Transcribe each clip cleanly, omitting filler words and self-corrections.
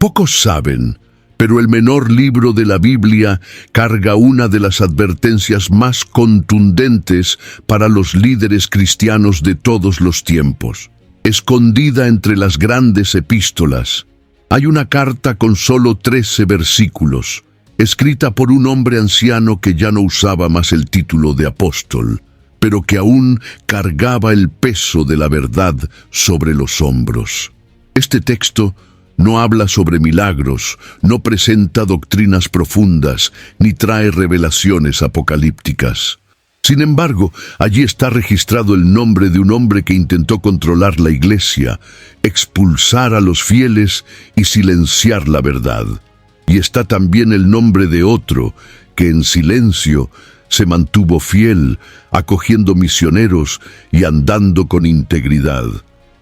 Pocos saben, pero el menor libro de la Biblia carga una de las advertencias más contundentes para los líderes cristianos de todos los tiempos. Escondida entre las grandes epístolas, hay una carta con solo 13 versículos, escrita por un hombre anciano que ya no usaba más el título de apóstol, pero que aún cargaba el peso de la verdad sobre los hombros. Este texto no habla sobre milagros, no presenta doctrinas profundas, ni trae revelaciones apocalípticas. Sin embargo, allí está registrado el nombre de un hombre que intentó controlar la iglesia, expulsar a los fieles y silenciar la verdad. Y está también el nombre de otro que en silencio se mantuvo fiel, acogiendo misioneros y andando con integridad.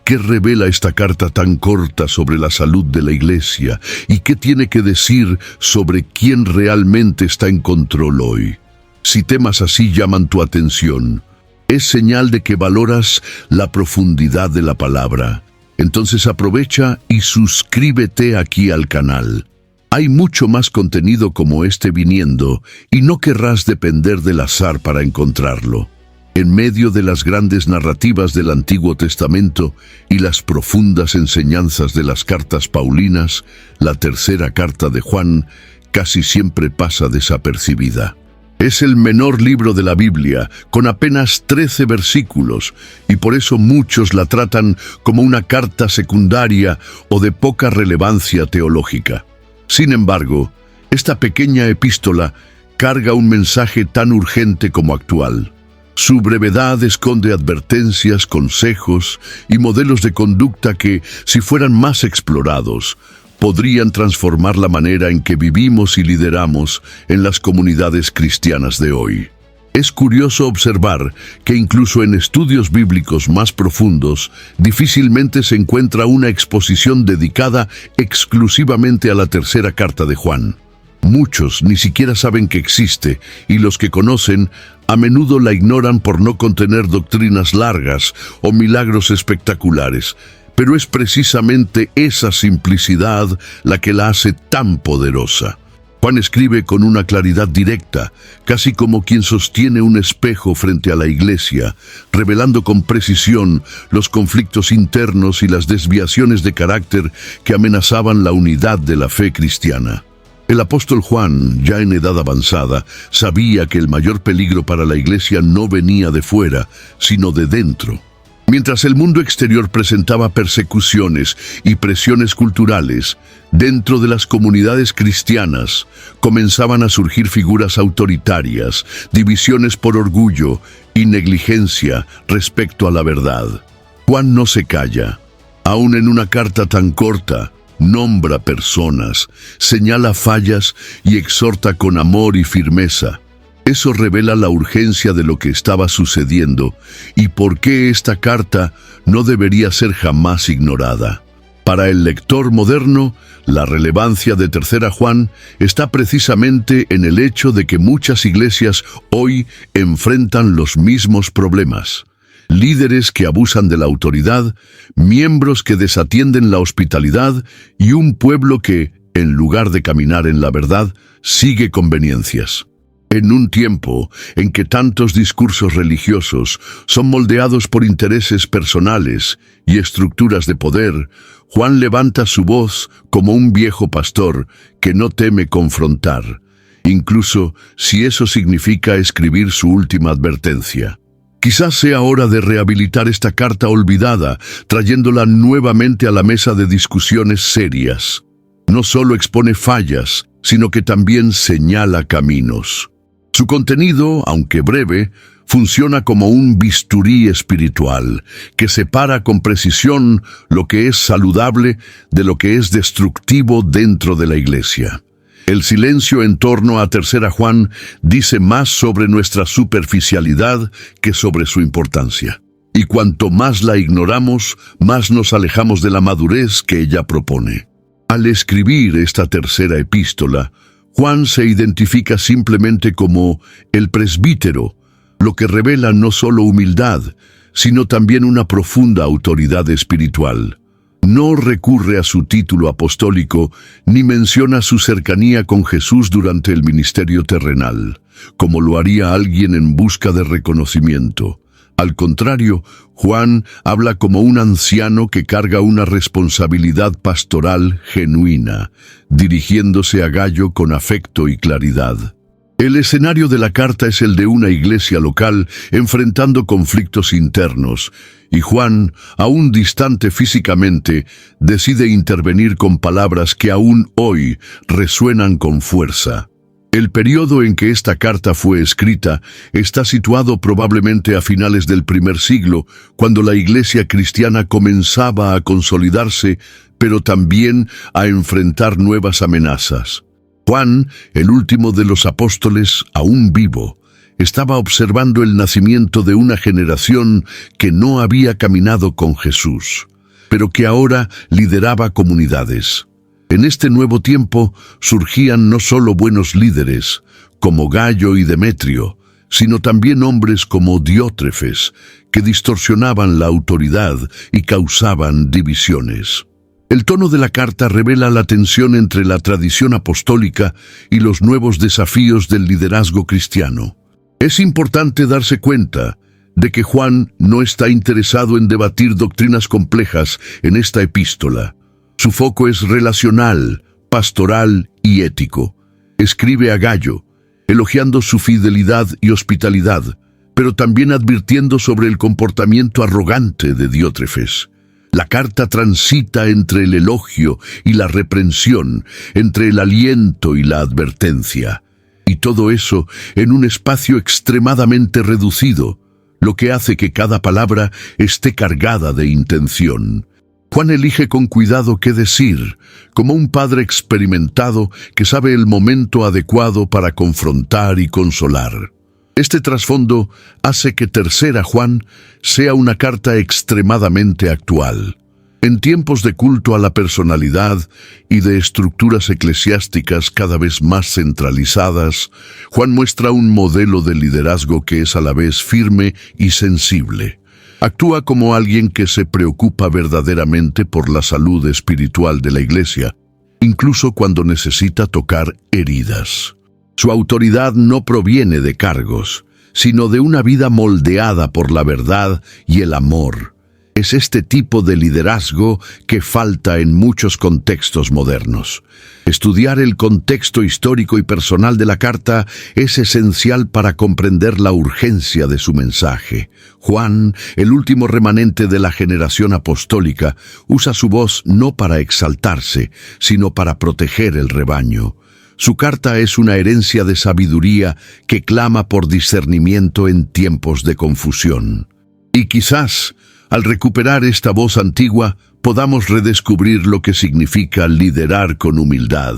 ¿Qué revela esta carta tan corta sobre la salud de la iglesia? ¿Y qué tiene que decir sobre quién realmente está en control hoy? Si temas así llaman tu atención, es señal de que valoras la profundidad de la palabra. Entonces aprovecha y suscríbete aquí al canal. Hay mucho más contenido como este viniendo y no querrás depender del azar para encontrarlo. En medio de las grandes narrativas del Antiguo Testamento y las profundas enseñanzas de las cartas paulinas, la tercera carta de Juan casi siempre pasa desapercibida. Es el menor libro de la Biblia, con apenas 13 versículos, y por eso muchos la tratan como una carta secundaria o de poca relevancia teológica. Sin embargo, esta pequeña epístola carga un mensaje tan urgente como actual. Su brevedad esconde advertencias, consejos y modelos de conducta que, si fueran más explorados, podrían transformar la manera en que vivimos y lideramos en las comunidades cristianas de hoy. Es curioso observar que incluso en estudios bíblicos más profundos, difícilmente se encuentra una exposición dedicada exclusivamente a la tercera carta de Juan. Muchos ni siquiera saben que existe, y los que conocen a menudo la ignoran por no contener doctrinas largas o milagros espectaculares. Pero es precisamente esa simplicidad la que la hace tan poderosa. Juan escribe con una claridad directa, casi como quien sostiene un espejo frente a la iglesia, revelando con precisión los conflictos internos y las desviaciones de carácter que amenazaban la unidad de la fe cristiana. El apóstol Juan, ya en edad avanzada, sabía que el mayor peligro para la iglesia no venía de fuera, sino de dentro. Mientras el mundo exterior presentaba persecuciones y presiones culturales, dentro de las comunidades cristianas comenzaban a surgir figuras autoritarias, divisiones por orgullo y negligencia respecto a la verdad. Juan no se calla. Aún en una carta tan corta, nombra personas, señala fallas y exhorta con amor y firmeza. Eso revela la urgencia de lo que estaba sucediendo y por qué esta carta no debería ser jamás ignorada. Para el lector moderno, la relevancia de Tercera Juan está precisamente en el hecho de que muchas iglesias hoy enfrentan los mismos problemas. Líderes que abusan de la autoridad, miembros que desatienden la hospitalidad y un pueblo que, en lugar de caminar en la verdad, sigue conveniencias. En un tiempo en que tantos discursos religiosos son moldeados por intereses personales y estructuras de poder, Juan levanta su voz como un viejo pastor que no teme confrontar, incluso si eso significa escribir su última advertencia. Quizás sea hora de rehabilitar esta carta olvidada, trayéndola nuevamente a la mesa de discusiones serias. No solo expone fallas, sino que también señala caminos. Su contenido, aunque breve, funciona como un bisturí espiritual que separa con precisión lo que es saludable de lo que es destructivo dentro de la iglesia. El silencio en torno a Tercera Juan dice más sobre nuestra superficialidad que sobre su importancia. Y cuanto más la ignoramos, más nos alejamos de la madurez que ella propone. Al escribir esta tercera epístola, Juan se identifica simplemente como el presbítero, lo que revela no solo humildad, sino también una profunda autoridad espiritual. No recurre a su título apostólico ni menciona su cercanía con Jesús durante el ministerio terrenal, como lo haría alguien en busca de reconocimiento. Al contrario, Juan habla como un anciano que carga una responsabilidad pastoral genuina, dirigiéndose a Gayo con afecto y claridad. El escenario de la carta es el de una iglesia local enfrentando conflictos internos, y Juan, aún distante físicamente, decide intervenir con palabras que aún hoy resuenan con fuerza. El periodo en que esta carta fue escrita está situado probablemente a finales del primer siglo, cuando la iglesia cristiana comenzaba a consolidarse, pero también a enfrentar nuevas amenazas. Juan, el último de los apóstoles, aún vivo, estaba observando el nacimiento de una generación que no había caminado con Jesús, pero que ahora lideraba comunidades. En este nuevo tiempo surgían no solo buenos líderes, como Gayo y Demetrio, sino también hombres como Diótrefes, que distorsionaban la autoridad y causaban divisiones. El tono de la carta revela la tensión entre la tradición apostólica y los nuevos desafíos del liderazgo cristiano. Es importante darse cuenta de que Juan no está interesado en debatir doctrinas complejas en esta epístola. Su foco es relacional, pastoral y ético. Escribe a Gayo, elogiando su fidelidad y hospitalidad, pero también advirtiendo sobre el comportamiento arrogante de Diótrefes. La carta transita entre el elogio y la reprensión, entre el aliento y la advertencia. Y todo eso en un espacio extremadamente reducido, lo que hace que cada palabra esté cargada de intención. Juan elige con cuidado qué decir, como un padre experimentado que sabe el momento adecuado para confrontar y consolar. Este trasfondo hace que Tercera Juan sea una carta extremadamente actual. En tiempos de culto a la personalidad y de estructuras eclesiásticas cada vez más centralizadas, Juan muestra un modelo de liderazgo que es a la vez firme y sensible. Actúa como alguien que se preocupa verdaderamente por la salud espiritual de la iglesia, incluso cuando necesita tocar heridas. Su autoridad no proviene de cargos, sino de una vida moldeada por la verdad y el amor. Es este tipo de liderazgo que falta en muchos contextos modernos. Estudiar el contexto histórico y personal de la carta es esencial para comprender la urgencia de su mensaje. Juan, el último remanente de la generación apostólica, usa su voz no para exaltarse, sino para proteger el rebaño. Su carta es una herencia de sabiduría que clama por discernimiento en tiempos de confusión. Y quizás, al recuperar esta voz antigua, podamos redescubrir lo que significa liderar con humildad,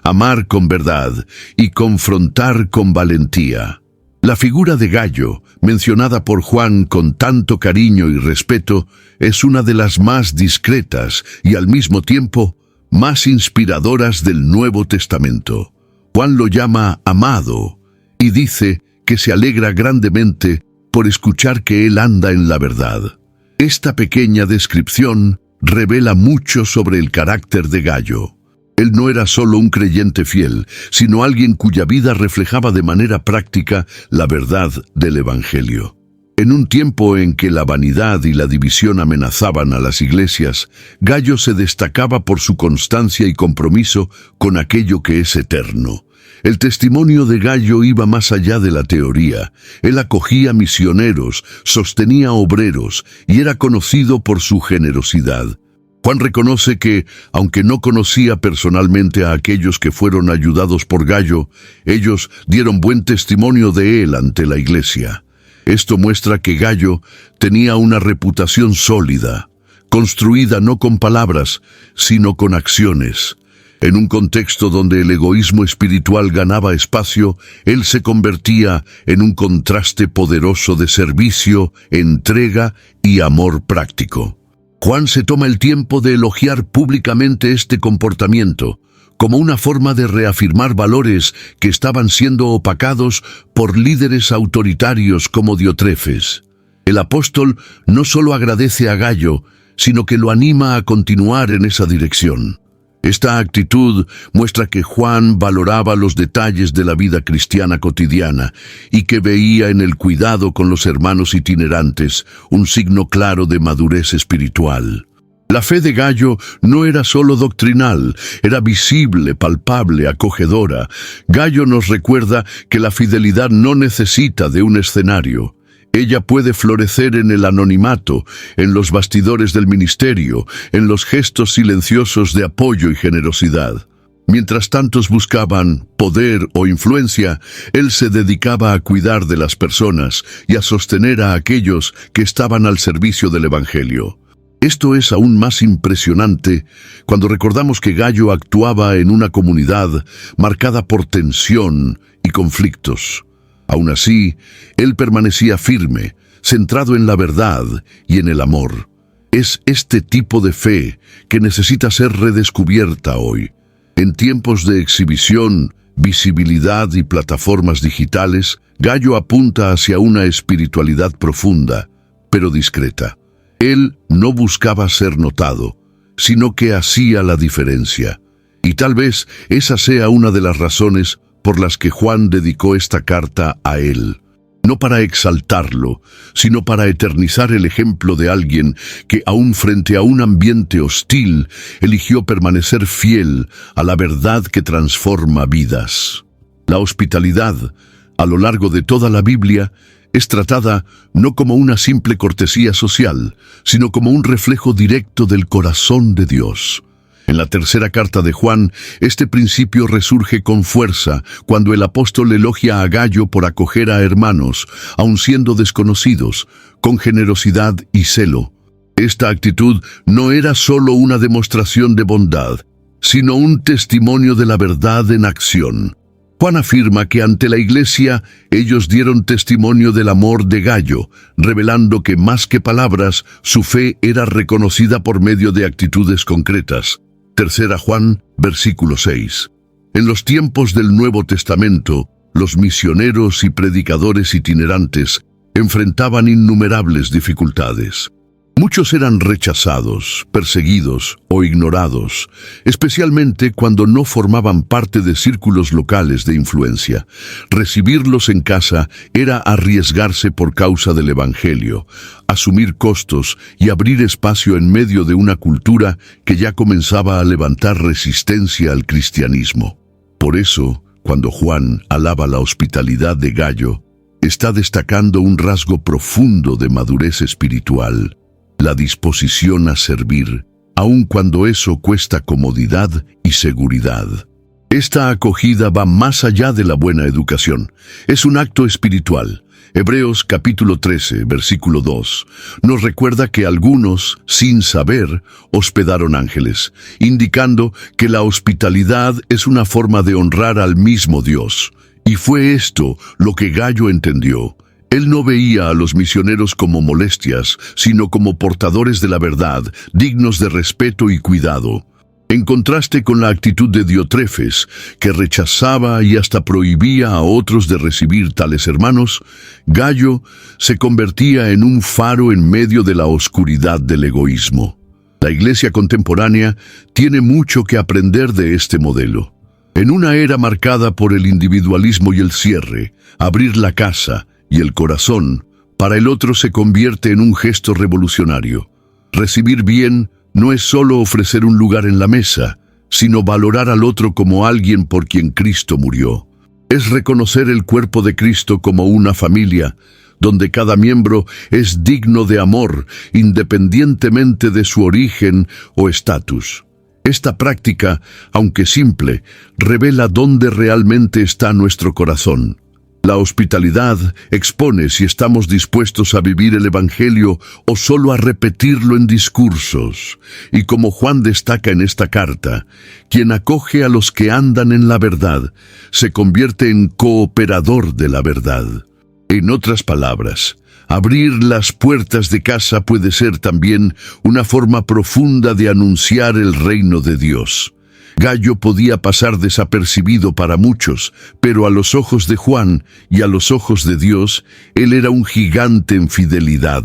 amar con verdad y confrontar con valentía. La figura de Gayo, mencionada por Juan con tanto cariño y respeto, es una de las más discretas y al mismo tiempo más inspiradoras del Nuevo Testamento. Juan lo llama amado y dice que se alegra grandemente por escuchar que él anda en la verdad. Esta pequeña descripción revela mucho sobre el carácter de Gayo. Él no era solo un creyente fiel, sino alguien cuya vida reflejaba de manera práctica la verdad del Evangelio. En un tiempo en que la vanidad y la división amenazaban a las iglesias, Gayo se destacaba por su constancia y compromiso con aquello que es eterno. El testimonio de Gayo iba más allá de la teoría. Él acogía misioneros, sostenía obreros y era conocido por su generosidad. Juan reconoce que, aunque no conocía personalmente a aquellos que fueron ayudados por Gayo, ellos dieron buen testimonio de él ante la iglesia. Esto muestra que Gayo tenía una reputación sólida, construida no con palabras, sino con acciones. En un contexto donde el egoísmo espiritual ganaba espacio, él se convertía en un contraste poderoso de servicio, entrega y amor práctico. Juan se toma el tiempo de elogiar públicamente este comportamiento, como una forma de reafirmar valores que estaban siendo opacados por líderes autoritarios como Diótrefes. El apóstol no solo agradece a Gayo, sino que lo anima a continuar en esa dirección. Esta actitud muestra que Juan valoraba los detalles de la vida cristiana cotidiana y que veía en el cuidado con los hermanos itinerantes un signo claro de madurez espiritual. La fe de Gayo no era solo doctrinal, era visible, palpable, acogedora. Gayo nos recuerda que la fidelidad no necesita de un escenario. Ella puede florecer en el anonimato, en los bastidores del ministerio, en los gestos silenciosos de apoyo y generosidad. Mientras tantos buscaban poder o influencia, él se dedicaba a cuidar de las personas y a sostener a aquellos que estaban al servicio del Evangelio. Esto es aún más impresionante cuando recordamos que Gayo actuaba en una comunidad marcada por tensión y conflictos. Aún así, él permanecía firme, centrado en la verdad y en el amor. Es este tipo de fe que necesita ser redescubierta hoy. En tiempos de exhibición, visibilidad y plataformas digitales, Gayo apunta hacia una espiritualidad profunda, pero discreta. Él no buscaba ser notado, sino que hacía la diferencia. Y tal vez esa sea una de las razones por las que Juan dedicó esta carta a él. No para exaltarlo, sino para eternizar el ejemplo de alguien que, aun frente a un ambiente hostil, eligió permanecer fiel a la verdad que transforma vidas. La hospitalidad, a lo largo de toda la Biblia, es tratada no como una simple cortesía social, sino como un reflejo directo del corazón de Dios. En la tercera carta de Juan, este principio resurge con fuerza cuando el apóstol elogia a Gayo por acoger a hermanos, aun siendo desconocidos, con generosidad y celo. Esta actitud no era solo una demostración de bondad, sino un testimonio de la verdad en acción. Juan afirma que ante la iglesia ellos dieron testimonio del amor de Gayo, revelando que más que palabras, su fe era reconocida por medio de actitudes concretas. Tercera Juan, versículo 6. En los tiempos del Nuevo Testamento, los misioneros y predicadores itinerantes enfrentaban innumerables dificultades. Muchos eran rechazados, perseguidos o ignorados, especialmente cuando no formaban parte de círculos locales de influencia. Recibirlos en casa era arriesgarse por causa del Evangelio, asumir costos y abrir espacio en medio de una cultura que ya comenzaba a levantar resistencia al cristianismo. Por eso, cuando Juan alaba la hospitalidad de Gayo, está destacando un rasgo profundo de madurez espiritual: la disposición a servir, aun cuando eso cuesta comodidad y seguridad. Esta acogida va más allá de la buena educación. Es un acto espiritual. Hebreos capítulo 13, versículo 2, nos recuerda que algunos, sin saber, hospedaron ángeles, indicando que la hospitalidad es una forma de honrar al mismo Dios. Y fue esto lo que Gayo entendió. Él no veía a los misioneros como molestias, sino como portadores de la verdad, dignos de respeto y cuidado. En contraste con la actitud de Diotrefes, que rechazaba y hasta prohibía a otros de recibir tales hermanos, Gayo se convertía en un faro en medio de la oscuridad del egoísmo. La iglesia contemporánea tiene mucho que aprender de este modelo. En una era marcada por el individualismo y el cierre, abrir la casa y el corazón para el otro se convierte en un gesto revolucionario. Recibir bien no es solo ofrecer un lugar en la mesa, sino valorar al otro como alguien por quien Cristo murió. Es reconocer el cuerpo de Cristo como una familia, donde cada miembro es digno de amor, independientemente de su origen o estatus. Esta práctica, aunque simple, revela dónde realmente está nuestro corazón. La hospitalidad expone si estamos dispuestos a vivir el Evangelio o solo a repetirlo en discursos. Y como Juan destaca en esta carta, quien acoge a los que andan en la verdad se convierte en cooperador de la verdad. En otras palabras, abrir las puertas de casa puede ser también una forma profunda de anunciar el reino de Dios. Gayo podía pasar desapercibido para muchos, pero a los ojos de Juan y a los ojos de Dios, él era un gigante en fidelidad.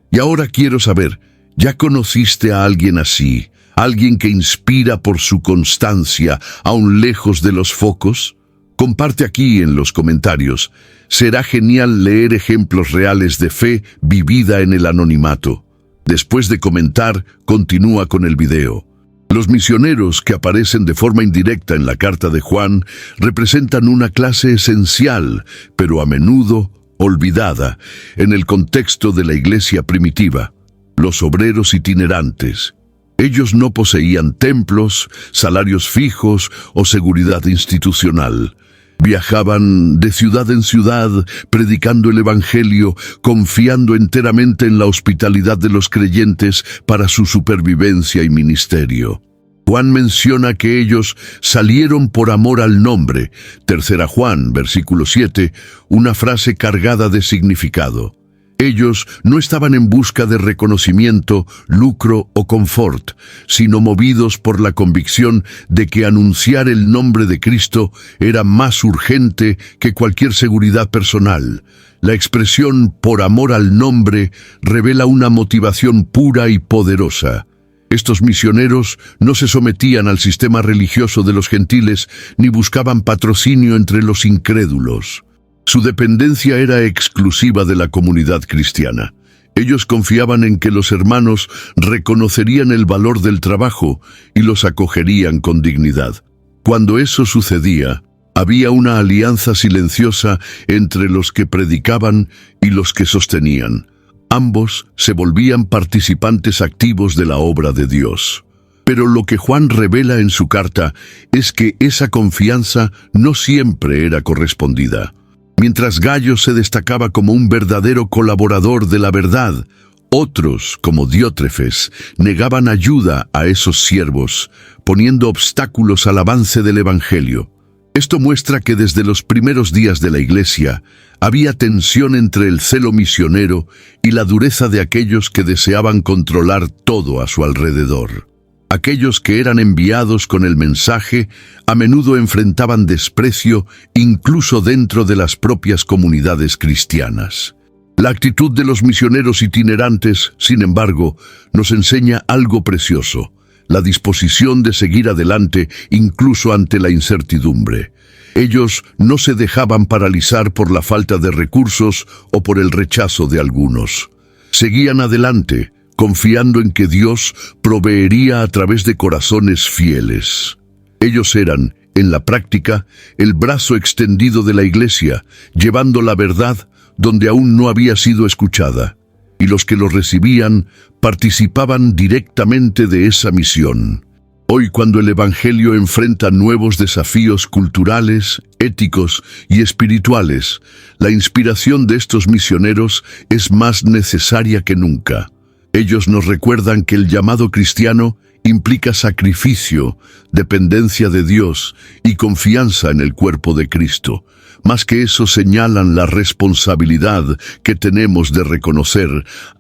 Y ahora quiero saber, ¿Ya conociste a alguien así? ¿Alguien que inspira por su constancia, aún lejos de los focos? Comparte aquí en los comentarios. Será genial leer ejemplos reales de fe vivida en el anonimato. Después de comentar, continúa con el video. Los misioneros que aparecen de forma indirecta en la carta de Juan representan una clase esencial, pero a menudo olvidada, en el contexto de la iglesia primitiva: los obreros itinerantes. Ellos no poseían templos, salarios fijos o seguridad institucional. Viajaban de ciudad en ciudad, predicando el Evangelio, confiando enteramente en la hospitalidad de los creyentes para su supervivencia y ministerio. Juan menciona que ellos salieron por amor al nombre. 3 Juan, versículo 7, una frase cargada de significado. Ellos no estaban en busca de reconocimiento, lucro o confort, sino movidos por la convicción de que anunciar el nombre de Cristo era más urgente que cualquier seguridad personal. La expresión "por amor al nombre" revela una motivación pura y poderosa. Estos misioneros no se sometían al sistema religioso de los gentiles ni buscaban patrocinio entre los incrédulos. Su dependencia era exclusiva de la comunidad cristiana. Ellos confiaban en que los hermanos reconocerían el valor del trabajo y los acogerían con dignidad. Cuando eso sucedía, había una alianza silenciosa entre los que predicaban y los que sostenían. Ambos se volvían participantes activos de la obra de Dios. Pero lo que Juan revela en su carta es que esa confianza no siempre era correspondida. Mientras Gayo se destacaba como un verdadero colaborador de la verdad, otros, como Diótrefes, negaban ayuda a esos siervos, poniendo obstáculos al avance del Evangelio. Esto muestra que desde los primeros días de la Iglesia había tensión entre el celo misionero y la dureza de aquellos que deseaban controlar todo a su alrededor. Aquellos que eran enviados con el mensaje a menudo enfrentaban desprecio incluso dentro de las propias comunidades cristianas. La actitud de los misioneros itinerantes, sin embargo, nos enseña algo precioso: la disposición de seguir adelante incluso ante la incertidumbre. Ellos no se dejaban paralizar por la falta de recursos o por el rechazo de algunos. Seguían adelante, confiando en que Dios proveería a través de corazones fieles. Ellos eran, en la práctica, el brazo extendido de la Iglesia, llevando la verdad donde aún no había sido escuchada, y los que lo recibían participaban directamente de esa misión. Hoy, cuando el Evangelio enfrenta nuevos desafíos culturales, éticos y espirituales, la inspiración de estos misioneros es más necesaria que nunca. Ellos nos recuerdan que el llamado cristiano implica sacrificio, dependencia de Dios y confianza en el cuerpo de Cristo. Más que eso, señalan la responsabilidad que tenemos de reconocer,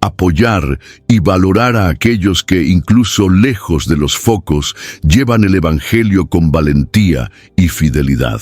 apoyar y valorar a aquellos que, incluso lejos de los focos, llevan el Evangelio con valentía y fidelidad.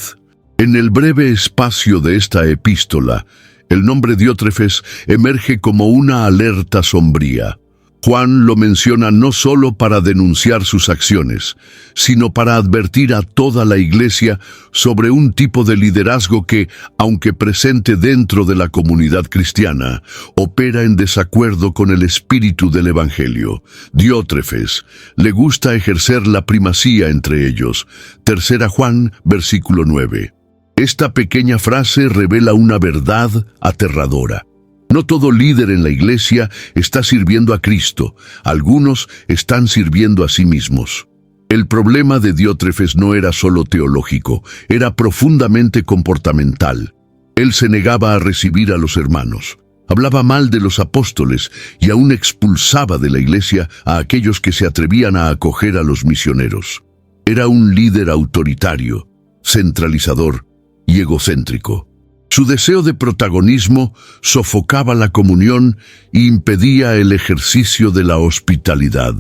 En el breve espacio de esta epístola, el nombre Diótrefes emerge como una alerta sombría. Juan lo menciona no solo para denunciar sus acciones, sino para advertir a toda la Iglesia sobre un tipo de liderazgo que, aunque presente dentro de la comunidad cristiana, opera en desacuerdo con el espíritu del Evangelio. Diótrefes le gusta ejercer la primacía entre ellos. 3 Juan, versículo 9. Esta pequeña frase revela una verdad aterradora. No todo líder en la Iglesia está sirviendo a Cristo. Algunos están sirviendo a sí mismos. El problema de Diótrefes no era solo teológico, era profundamente comportamental. Él se negaba a recibir a los hermanos, hablaba mal de los apóstoles y aún expulsaba de la Iglesia a aquellos que se atrevían a acoger a los misioneros. Era un líder autoritario, centralizador y egocéntrico. Su deseo de protagonismo sofocaba la comunión e impedía el ejercicio de la hospitalidad.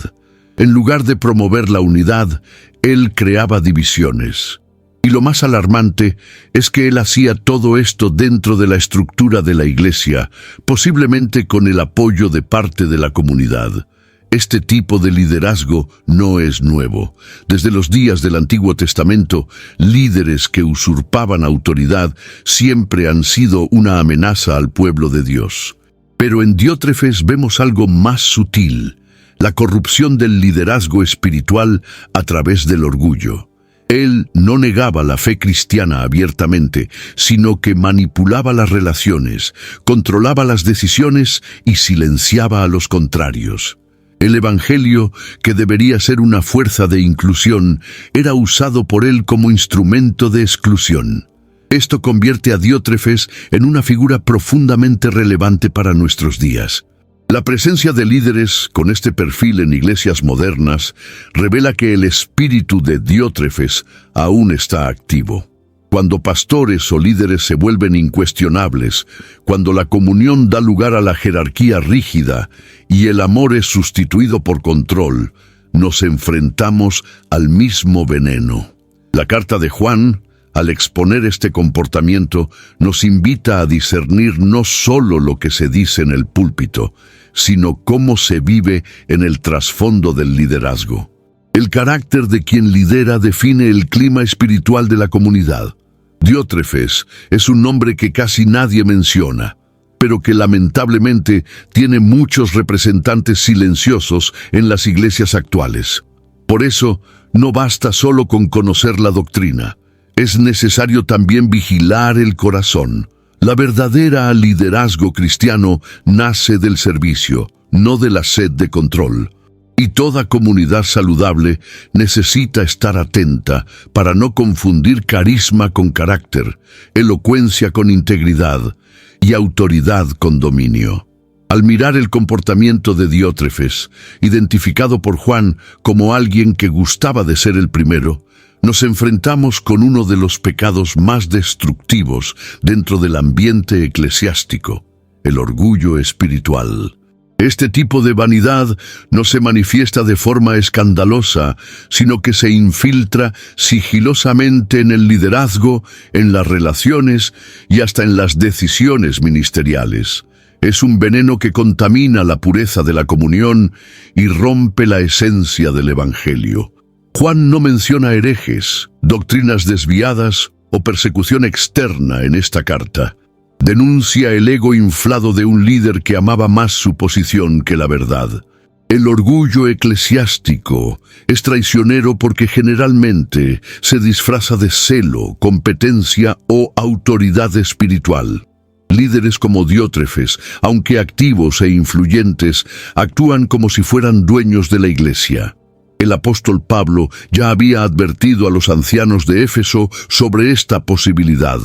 En lugar de promover la unidad, él creaba divisiones. Y lo más alarmante es que él hacía todo esto dentro de la estructura de la Iglesia, posiblemente con el apoyo de parte de la comunidad. Este tipo de liderazgo no es nuevo. Desde los días del Antiguo Testamento, líderes que usurpaban autoridad siempre han sido una amenaza al pueblo de Dios. Pero en Diótrefes vemos algo más sutil: la corrupción del liderazgo espiritual a través del orgullo. Él no negaba la fe cristiana abiertamente, sino que manipulaba las relaciones, controlaba las decisiones y silenciaba a los contrarios. El Evangelio, que debería ser una fuerza de inclusión, era usado por él como instrumento de exclusión. Esto convierte a Diótrefes en una figura profundamente relevante para nuestros días. La presencia de líderes con este perfil en iglesias modernas revela que el espíritu de Diótrefes aún está activo. Cuando pastores o líderes se vuelven incuestionables, cuando la comunión da lugar a la jerarquía rígida y el amor es sustituido por control, nos enfrentamos al mismo veneno. La carta de Juan, al exponer este comportamiento, nos invita a discernir no solo lo que se dice en el púlpito, sino cómo se vive en el trasfondo del liderazgo. El carácter de quien lidera define el clima espiritual de la comunidad. Diótrefes es un nombre que casi nadie menciona, pero que lamentablemente tiene muchos representantes silenciosos en las iglesias actuales. Por eso, no basta solo con conocer la doctrina. Es necesario también vigilar el corazón. La verdadera liderazgo cristiano nace del servicio, no de la sed de control. Y toda comunidad saludable necesita estar atenta para no confundir carisma con carácter, elocuencia con integridad y autoridad con dominio. Al mirar el comportamiento de Diótrefes, identificado por Juan como alguien que gustaba de ser el primero, nos enfrentamos con uno de los pecados más destructivos dentro del ambiente eclesiástico: el orgullo espiritual. Este tipo de vanidad no se manifiesta de forma escandalosa, sino que se infiltra sigilosamente en el liderazgo, en las relaciones y hasta en las decisiones ministeriales. Es un veneno que contamina la pureza de la comunión y rompe la esencia del Evangelio. Juan no menciona herejes, doctrinas desviadas o persecución externa en esta carta. Denuncia el ego inflado de un líder que amaba más su posición que la verdad. El orgullo eclesiástico es traicionero porque generalmente se disfraza de celo, competencia o autoridad espiritual. Líderes como Diótrefes, aunque activos e influyentes, actúan como si fueran dueños de la iglesia. El apóstol Pablo ya había advertido a los ancianos de Éfeso sobre esta posibilidad,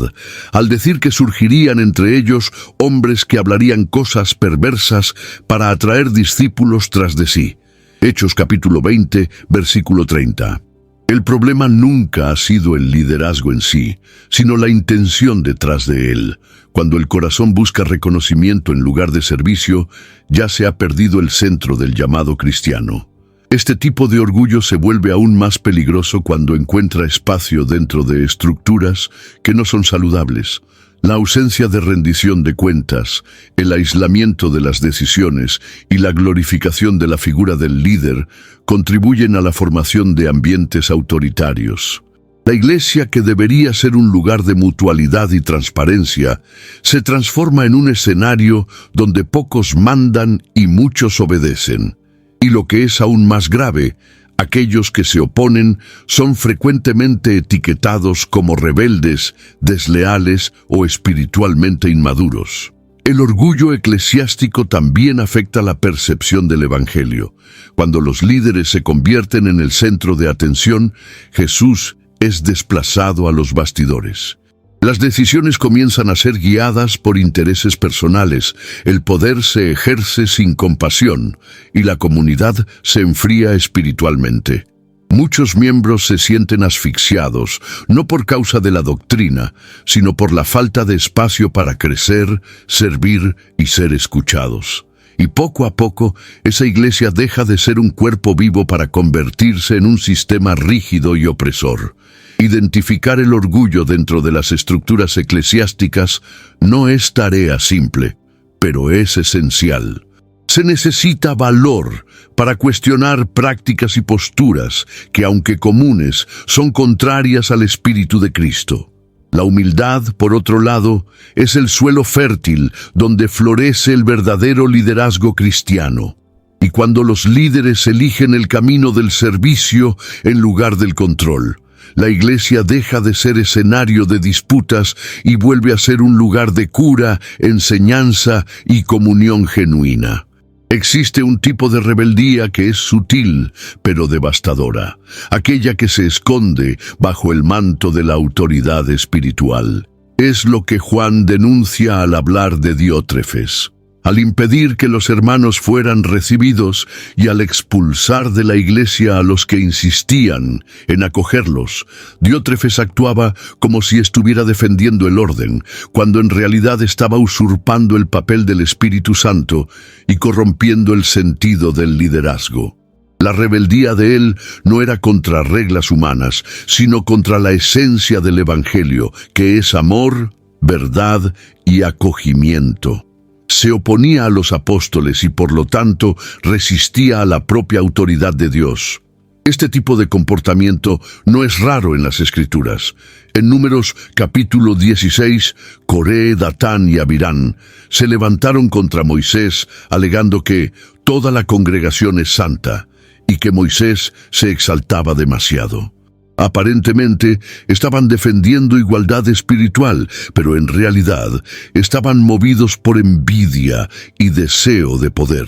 al decir que surgirían entre ellos hombres que hablarían cosas perversas para atraer discípulos tras de sí. Hechos capítulo 20, versículo 30. El problema nunca ha sido el liderazgo en sí, sino la intención detrás de él. Cuando el corazón busca reconocimiento en lugar de servicio, ya se ha perdido el centro del llamado cristiano. Este tipo de orgullo se vuelve aún más peligroso cuando encuentra espacio dentro de estructuras que no son saludables. La ausencia de rendición de cuentas, el aislamiento de las decisiones y la glorificación de la figura del líder contribuyen a la formación de ambientes autoritarios. La iglesia, que debería ser un lugar de mutualidad y transparencia, se transforma en un escenario donde pocos mandan y muchos obedecen. Y lo que es aún más grave, aquellos que se oponen son frecuentemente etiquetados como rebeldes, desleales o espiritualmente inmaduros. El orgullo eclesiástico también afecta la percepción del Evangelio. Cuando los líderes se convierten en el centro de atención, Jesús es desplazado a los bastidores. Las decisiones comienzan a ser guiadas por intereses personales, el poder se ejerce sin compasión y la comunidad se enfría espiritualmente. Muchos miembros se sienten asfixiados, no por causa de la doctrina, sino por la falta de espacio para crecer, servir y ser escuchados. Y poco a poco, esa iglesia deja de ser un cuerpo vivo para convertirse en un sistema rígido y opresor. Identificar el orgullo dentro de las estructuras eclesiásticas no es tarea simple, pero es esencial. Se necesita valor para cuestionar prácticas y posturas que, aunque comunes, son contrarias al Espíritu de Cristo. La humildad, por otro lado, es el suelo fértil donde florece el verdadero liderazgo cristiano. Y cuando los líderes eligen el camino del servicio en lugar del control, la Iglesia deja de ser escenario de disputas y vuelve a ser un lugar de cura, enseñanza y comunión genuina. Existe un tipo de rebeldía que es sutil, pero devastadora, aquella que se esconde bajo el manto de la autoridad espiritual. Es lo que Juan denuncia al hablar de Diótrefes. Al impedir que los hermanos fueran recibidos y al expulsar de la iglesia a los que insistían en acogerlos, Diótrefes actuaba como si estuviera defendiendo el orden, cuando en realidad estaba usurpando el papel del Espíritu Santo y corrompiendo el sentido del liderazgo. La rebeldía de él no era contra reglas humanas, sino contra la esencia del Evangelio, que es amor, verdad y acogimiento. Se oponía a los apóstoles y por lo tanto resistía a la propia autoridad de Dios. Este tipo de comportamiento no es raro en las Escrituras. En Números capítulo 16, Coré, Datán y Abirán se levantaron contra Moisés alegando que toda la congregación es santa y que Moisés se exaltaba demasiado. Aparentemente estaban defendiendo igualdad espiritual, pero en realidad estaban movidos por envidia y deseo de poder.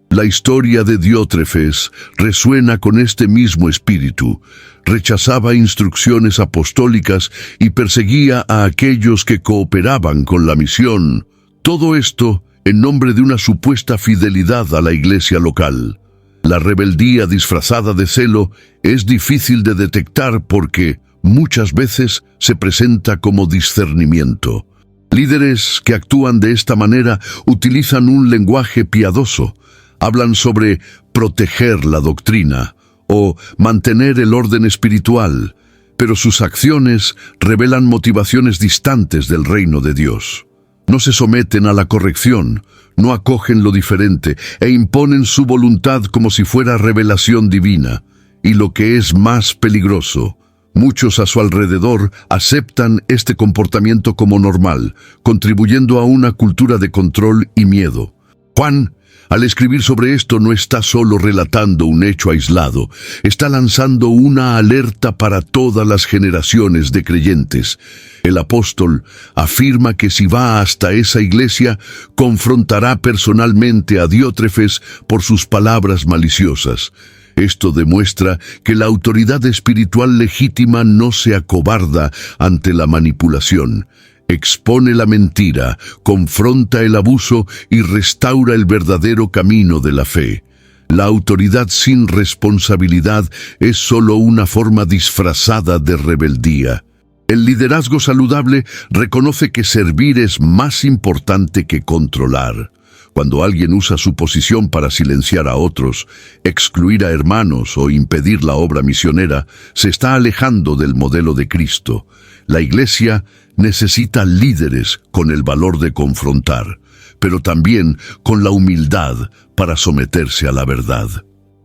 La historia de Diótrefes resuena con este mismo espíritu. Rechazaba instrucciones apostólicas y perseguía a aquellos que cooperaban con la misión. Todo esto en nombre de una supuesta fidelidad a la iglesia local. La rebeldía disfrazada de celo es difícil de detectar porque muchas veces se presenta como discernimiento. Líderes que actúan de esta manera utilizan un lenguaje piadoso. Hablan sobre proteger la doctrina o mantener el orden espiritual, pero sus acciones revelan motivaciones distantes del reino de Dios. No se someten a la corrección, no acogen lo diferente e imponen su voluntad como si fuera revelación divina. Y lo que es más peligroso, muchos a su alrededor aceptan este comportamiento como normal, contribuyendo a una cultura de control y miedo. Juan, al escribir sobre esto, no está solo relatando un hecho aislado, está lanzando una alerta para todas las generaciones de creyentes. El apóstol afirma que si va hasta esa iglesia, confrontará personalmente a Diótrefes por sus palabras maliciosas. Esto demuestra que la autoridad espiritual legítima no se acobarda ante la manipulación. Expone la mentira, confronta el abuso y restaura el verdadero camino de la fe. La autoridad sin responsabilidad es solo una forma disfrazada de rebeldía. El liderazgo saludable reconoce que servir es más importante que controlar. Cuando alguien usa su posición para silenciar a otros, excluir a hermanos o impedir la obra misionera, se está alejando del modelo de Cristo. La Iglesia necesita líderes con el valor de confrontar, pero también con la humildad para someterse a la verdad.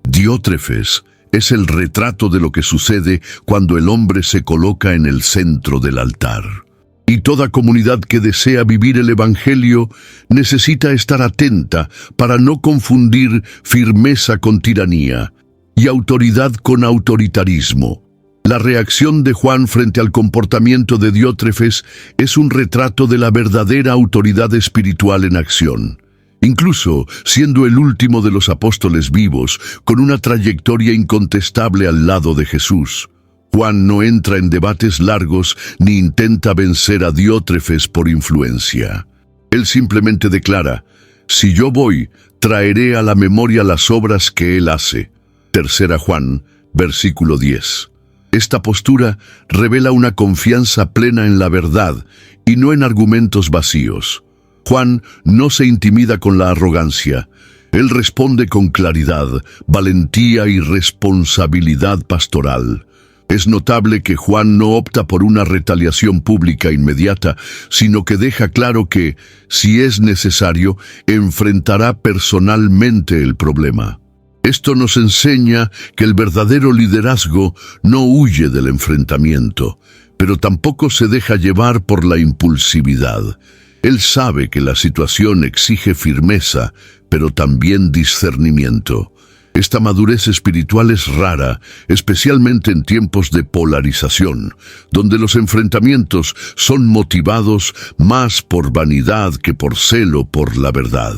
Diótrefes es el retrato de lo que sucede cuando el hombre se coloca en el centro del altar. Y toda comunidad que desea vivir el Evangelio necesita estar atenta para no confundir firmeza con tiranía y autoridad con autoritarismo. La reacción de Juan frente al comportamiento de Diótrefes es un retrato de la verdadera autoridad espiritual en acción. Incluso siendo el último de los apóstoles vivos, con una trayectoria incontestable al lado de Jesús, Juan no entra en debates largos ni intenta vencer a Diótrefes por influencia. Él simplemente declara: si yo voy, traeré a la memoria las obras que él hace. 3 Juan, versículo 10. Esta postura revela una confianza plena en la verdad y no en argumentos vacíos. Juan no se intimida con la arrogancia. Él responde con claridad, valentía y responsabilidad pastoral. Es notable que Juan no opta por una retaliación pública inmediata, sino que deja claro que, si es necesario, enfrentará personalmente el problema. Esto nos enseña que el verdadero liderazgo no huye del enfrentamiento, pero tampoco se deja llevar por la impulsividad. Él sabe que la situación exige firmeza, pero también discernimiento. Esta madurez espiritual es rara, especialmente en tiempos de polarización, donde los enfrentamientos son motivados más por vanidad que por celo por la verdad.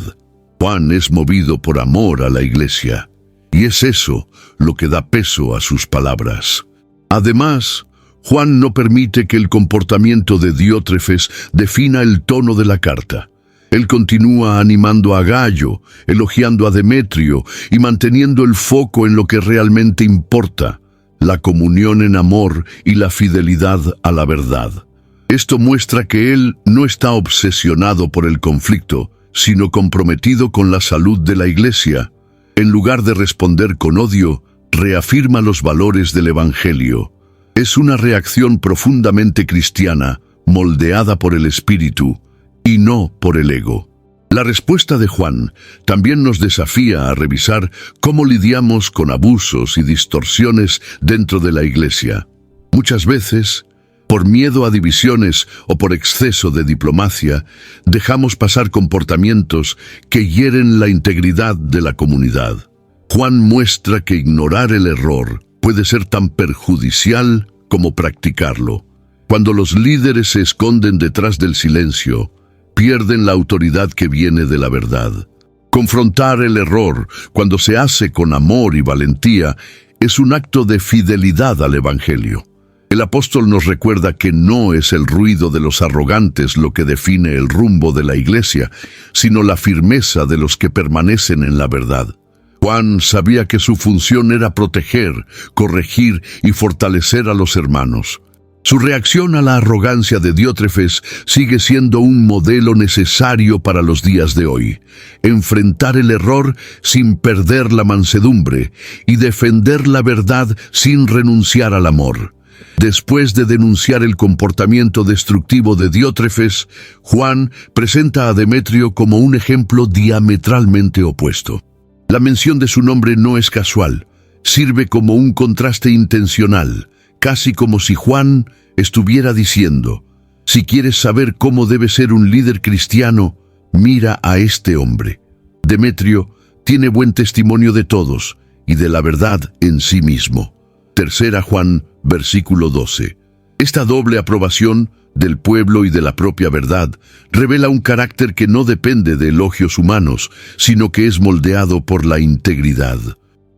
Juan es movido por amor a la iglesia, y es eso lo que da peso a sus palabras. Además, Juan no permite que el comportamiento de Diótrefes defina el tono de la carta. Él continúa animando a Gayo, elogiando a Demetrio y manteniendo el foco en lo que realmente importa, la comunión en amor y la fidelidad a la verdad. Esto muestra que él no está obsesionado por el conflicto, sino comprometido con la salud de la iglesia. En lugar de responder con odio, reafirma los valores del Evangelio. Es una reacción profundamente cristiana, moldeada por el Espíritu, y no por el ego. La respuesta de Juan también nos desafía a revisar cómo lidiamos con abusos y distorsiones dentro de la iglesia. Muchas veces, por miedo a divisiones o por exceso de diplomacia, dejamos pasar comportamientos que hieren la integridad de la comunidad. Juan muestra que ignorar el error puede ser tan perjudicial como practicarlo. Cuando los líderes se esconden detrás del silencio, pierden la autoridad que viene de la verdad. Confrontar el error, cuando se hace con amor y valentía, es un acto de fidelidad al Evangelio. El apóstol nos recuerda que no es el ruido de los arrogantes lo que define el rumbo de la iglesia, sino la firmeza de los que permanecen en la verdad. Juan sabía que su función era proteger, corregir y fortalecer a los hermanos. Su reacción a la arrogancia de Diótrefes sigue siendo un modelo necesario para los días de hoy. Enfrentar el error sin perder la mansedumbre y defender la verdad sin renunciar al amor. Después de denunciar el comportamiento destructivo de Diótrefes, Juan presenta a Demetrio como un ejemplo diametralmente opuesto. La mención de su nombre no es casual, sirve como un contraste intencional, casi como si Juan estuviera diciendo: si quieres saber cómo debe ser un líder cristiano, mira a este hombre. Demetrio tiene buen testimonio de todos y de la verdad en sí mismo. 3 Juan, versículo 12. Esta doble aprobación del pueblo y de la propia verdad revela un carácter que no depende de elogios humanos, sino que es moldeado por la integridad.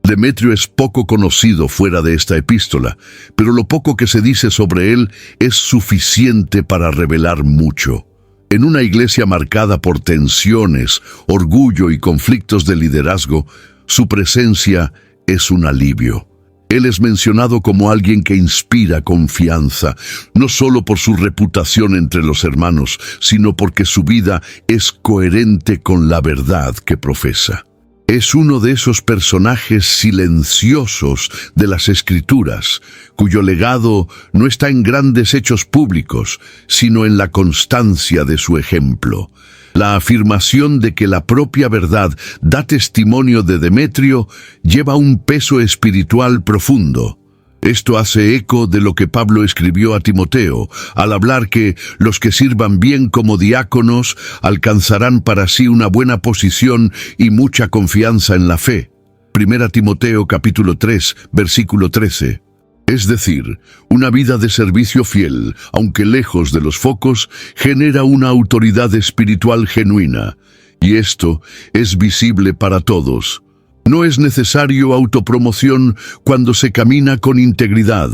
Demetrio es poco conocido fuera de esta epístola, pero lo poco que se dice sobre él es suficiente para revelar mucho. En una iglesia marcada por tensiones, orgullo y conflictos de liderazgo, su presencia es un alivio. Él es mencionado como alguien que inspira confianza, no solo por su reputación entre los hermanos, sino porque su vida es coherente con la verdad que profesa. Es uno de esos personajes silenciosos de las Escrituras, cuyo legado no está en grandes hechos públicos, sino en la constancia de su ejemplo. La afirmación de que la propia verdad da testimonio de Demetrio lleva un peso espiritual profundo. Esto hace eco de lo que Pablo escribió a Timoteo, al hablar que los que sirvan bien como diáconos alcanzarán para sí una buena posición y mucha confianza en la fe. 1 Timoteo capítulo 3, versículo 13. Es decir, una vida de servicio fiel, aunque lejos de los focos, genera una autoridad espiritual genuina, y esto es visible para todos. No es necesario autopromoción cuando se camina con integridad.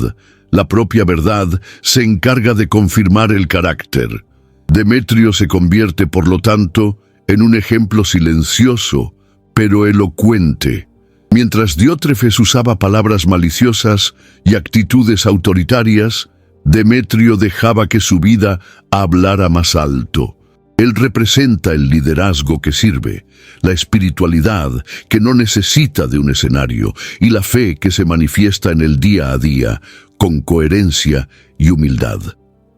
La propia verdad se encarga de confirmar el carácter. Demetrio se convierte, por lo tanto, en un ejemplo silencioso, pero elocuente. Mientras Diótrefes usaba palabras maliciosas y actitudes autoritarias, Demetrio dejaba que su vida hablara más alto. Él representa el liderazgo que sirve, la espiritualidad que no necesita de un escenario y la fe que se manifiesta en el día a día, con coherencia y humildad.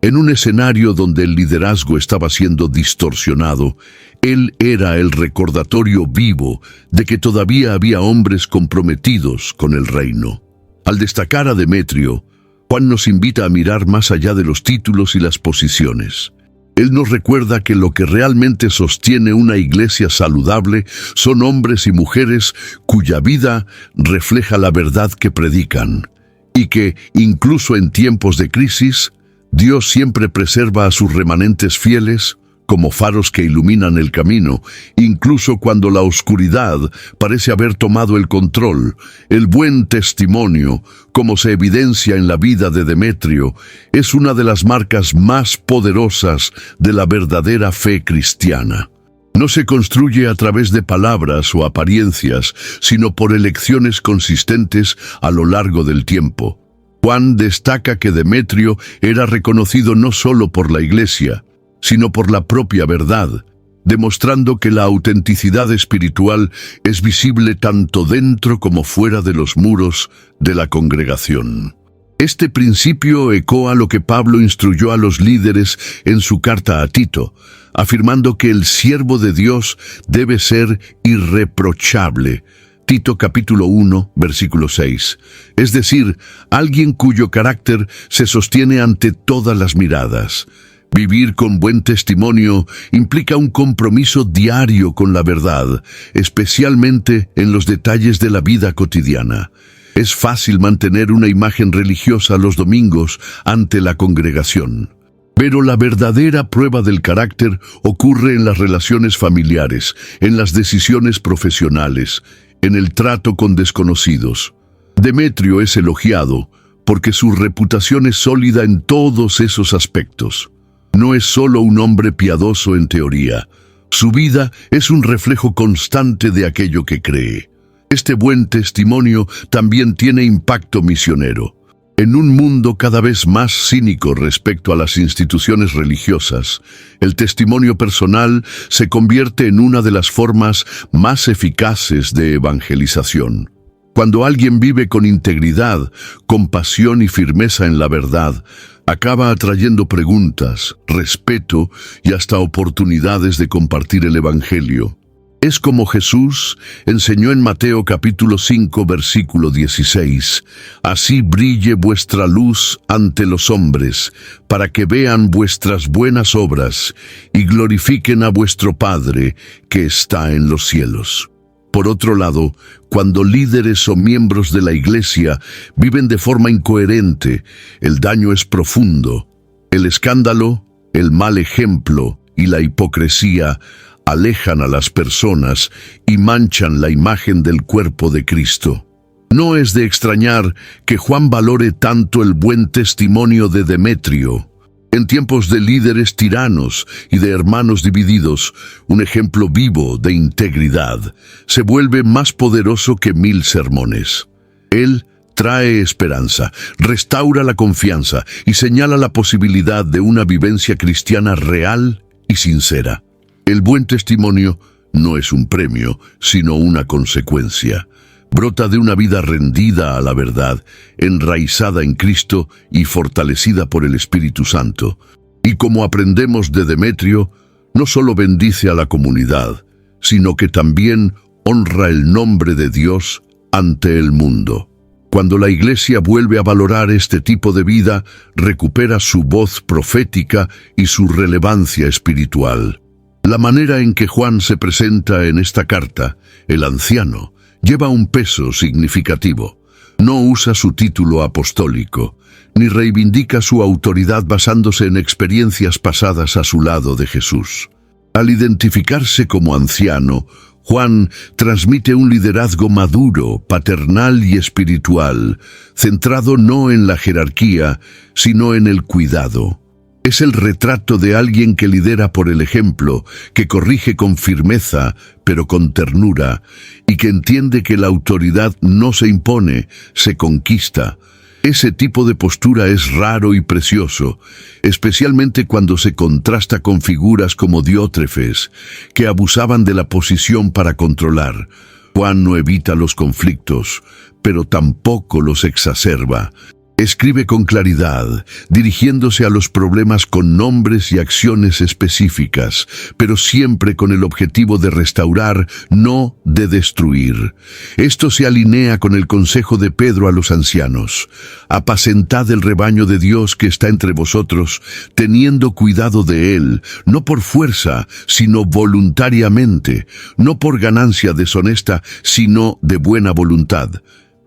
En un escenario donde el liderazgo estaba siendo distorsionado, él era el recordatorio vivo de que todavía había hombres comprometidos con el reino. Al destacar a Demetrio, Juan nos invita a mirar más allá de los títulos y las posiciones. Él nos recuerda que lo que realmente sostiene una iglesia saludable son hombres y mujeres cuya vida refleja la verdad que predican, y que, incluso en tiempos de crisis, Dios siempre preserva a sus remanentes fieles como faros que iluminan el camino, incluso cuando la oscuridad parece haber tomado el control. El buen testimonio, como se evidencia en la vida de Demetrio, es una de las marcas más poderosas de la verdadera fe cristiana. No se construye a través de palabras o apariencias, sino por elecciones consistentes a lo largo del tiempo. Juan destaca que Demetrio era reconocido no solo por la Iglesia, sino por la propia verdad, demostrando que la autenticidad espiritual es visible tanto dentro como fuera de los muros de la congregación. Este principio ecoa lo que Pablo instruyó a los líderes en su carta a Tito, afirmando que el siervo de Dios debe ser irreprochable. Tito capítulo 1, versículo 6. Es decir, alguien cuyo carácter se sostiene ante todas las miradas. Vivir con buen testimonio implica un compromiso diario con la verdad, especialmente en los detalles de la vida cotidiana. Es fácil mantener una imagen religiosa los domingos ante la congregación. Pero la verdadera prueba del carácter ocurre en las relaciones familiares, en las decisiones profesionales, en el trato con desconocidos. Demetrio es elogiado porque su reputación es sólida en todos esos aspectos. No es solo un hombre piadoso en teoría. Su vida es un reflejo constante de aquello que cree. Este buen testimonio también tiene impacto misionero. En un mundo cada vez más cínico respecto a las instituciones religiosas, el testimonio personal se convierte en una de las formas más eficaces de evangelización. Cuando alguien vive con integridad, compasión y firmeza en la verdad, acaba atrayendo preguntas, respeto y hasta oportunidades de compartir el Evangelio. Es como Jesús enseñó en Mateo capítulo 5, versículo 16. Así brille vuestra luz ante los hombres, para que vean vuestras buenas obras y glorifiquen a vuestro Padre que está en los cielos. Por otro lado, cuando líderes o miembros de la Iglesia viven de forma incoherente, el daño es profundo. El escándalo, el mal ejemplo y la hipocresía alejan a las personas y manchan la imagen del cuerpo de Cristo. No es de extrañar que Juan valore tanto el buen testimonio de Demetrio. En tiempos de líderes tiranos y de hermanos divididos, un ejemplo vivo de integridad se vuelve más poderoso que 1000 sermones. Él trae esperanza, restaura la confianza y señala la posibilidad de una vivencia cristiana real y sincera. El buen testimonio no es un premio, sino una consecuencia. Brota de una vida rendida a la verdad, enraizada en Cristo y fortalecida por el Espíritu Santo. Y como aprendemos de Demetrio, no solo bendice a la comunidad, sino que también honra el nombre de Dios ante el mundo. Cuando la Iglesia vuelve a valorar este tipo de vida, recupera su voz profética y su relevancia espiritual. La manera en que Juan se presenta en esta carta, el anciano, lleva un peso significativo. No usa su título apostólico, ni reivindica su autoridad basándose en experiencias pasadas a su lado de Jesús. Al identificarse como anciano, Juan transmite un liderazgo maduro, paternal y espiritual, centrado no en la jerarquía, sino en el cuidado. Es el retrato de alguien que lidera por el ejemplo, que corrige con firmeza, pero con ternura, y que entiende que la autoridad no se impone, se conquista. Ese tipo de postura es raro y precioso, especialmente cuando se contrasta con figuras como Diótrefes, que abusaban de la posición para controlar. Juan no evita los conflictos, pero tampoco los exacerba. Escribe con claridad, dirigiéndose a los problemas con nombres y acciones específicas, pero siempre con el objetivo de restaurar, no de destruir. Esto se alinea con el consejo de Pedro a los ancianos. Apacentad el rebaño de Dios que está entre vosotros, teniendo cuidado de él, no por fuerza, sino voluntariamente, no por ganancia deshonesta, sino de buena voluntad.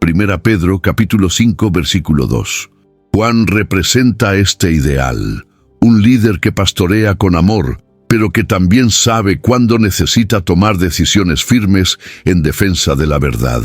Primera Pedro, capítulo 5, versículo 2. Juan representa este ideal, un líder que pastorea con amor, pero que también sabe cuándo necesita tomar decisiones firmes en defensa de la verdad.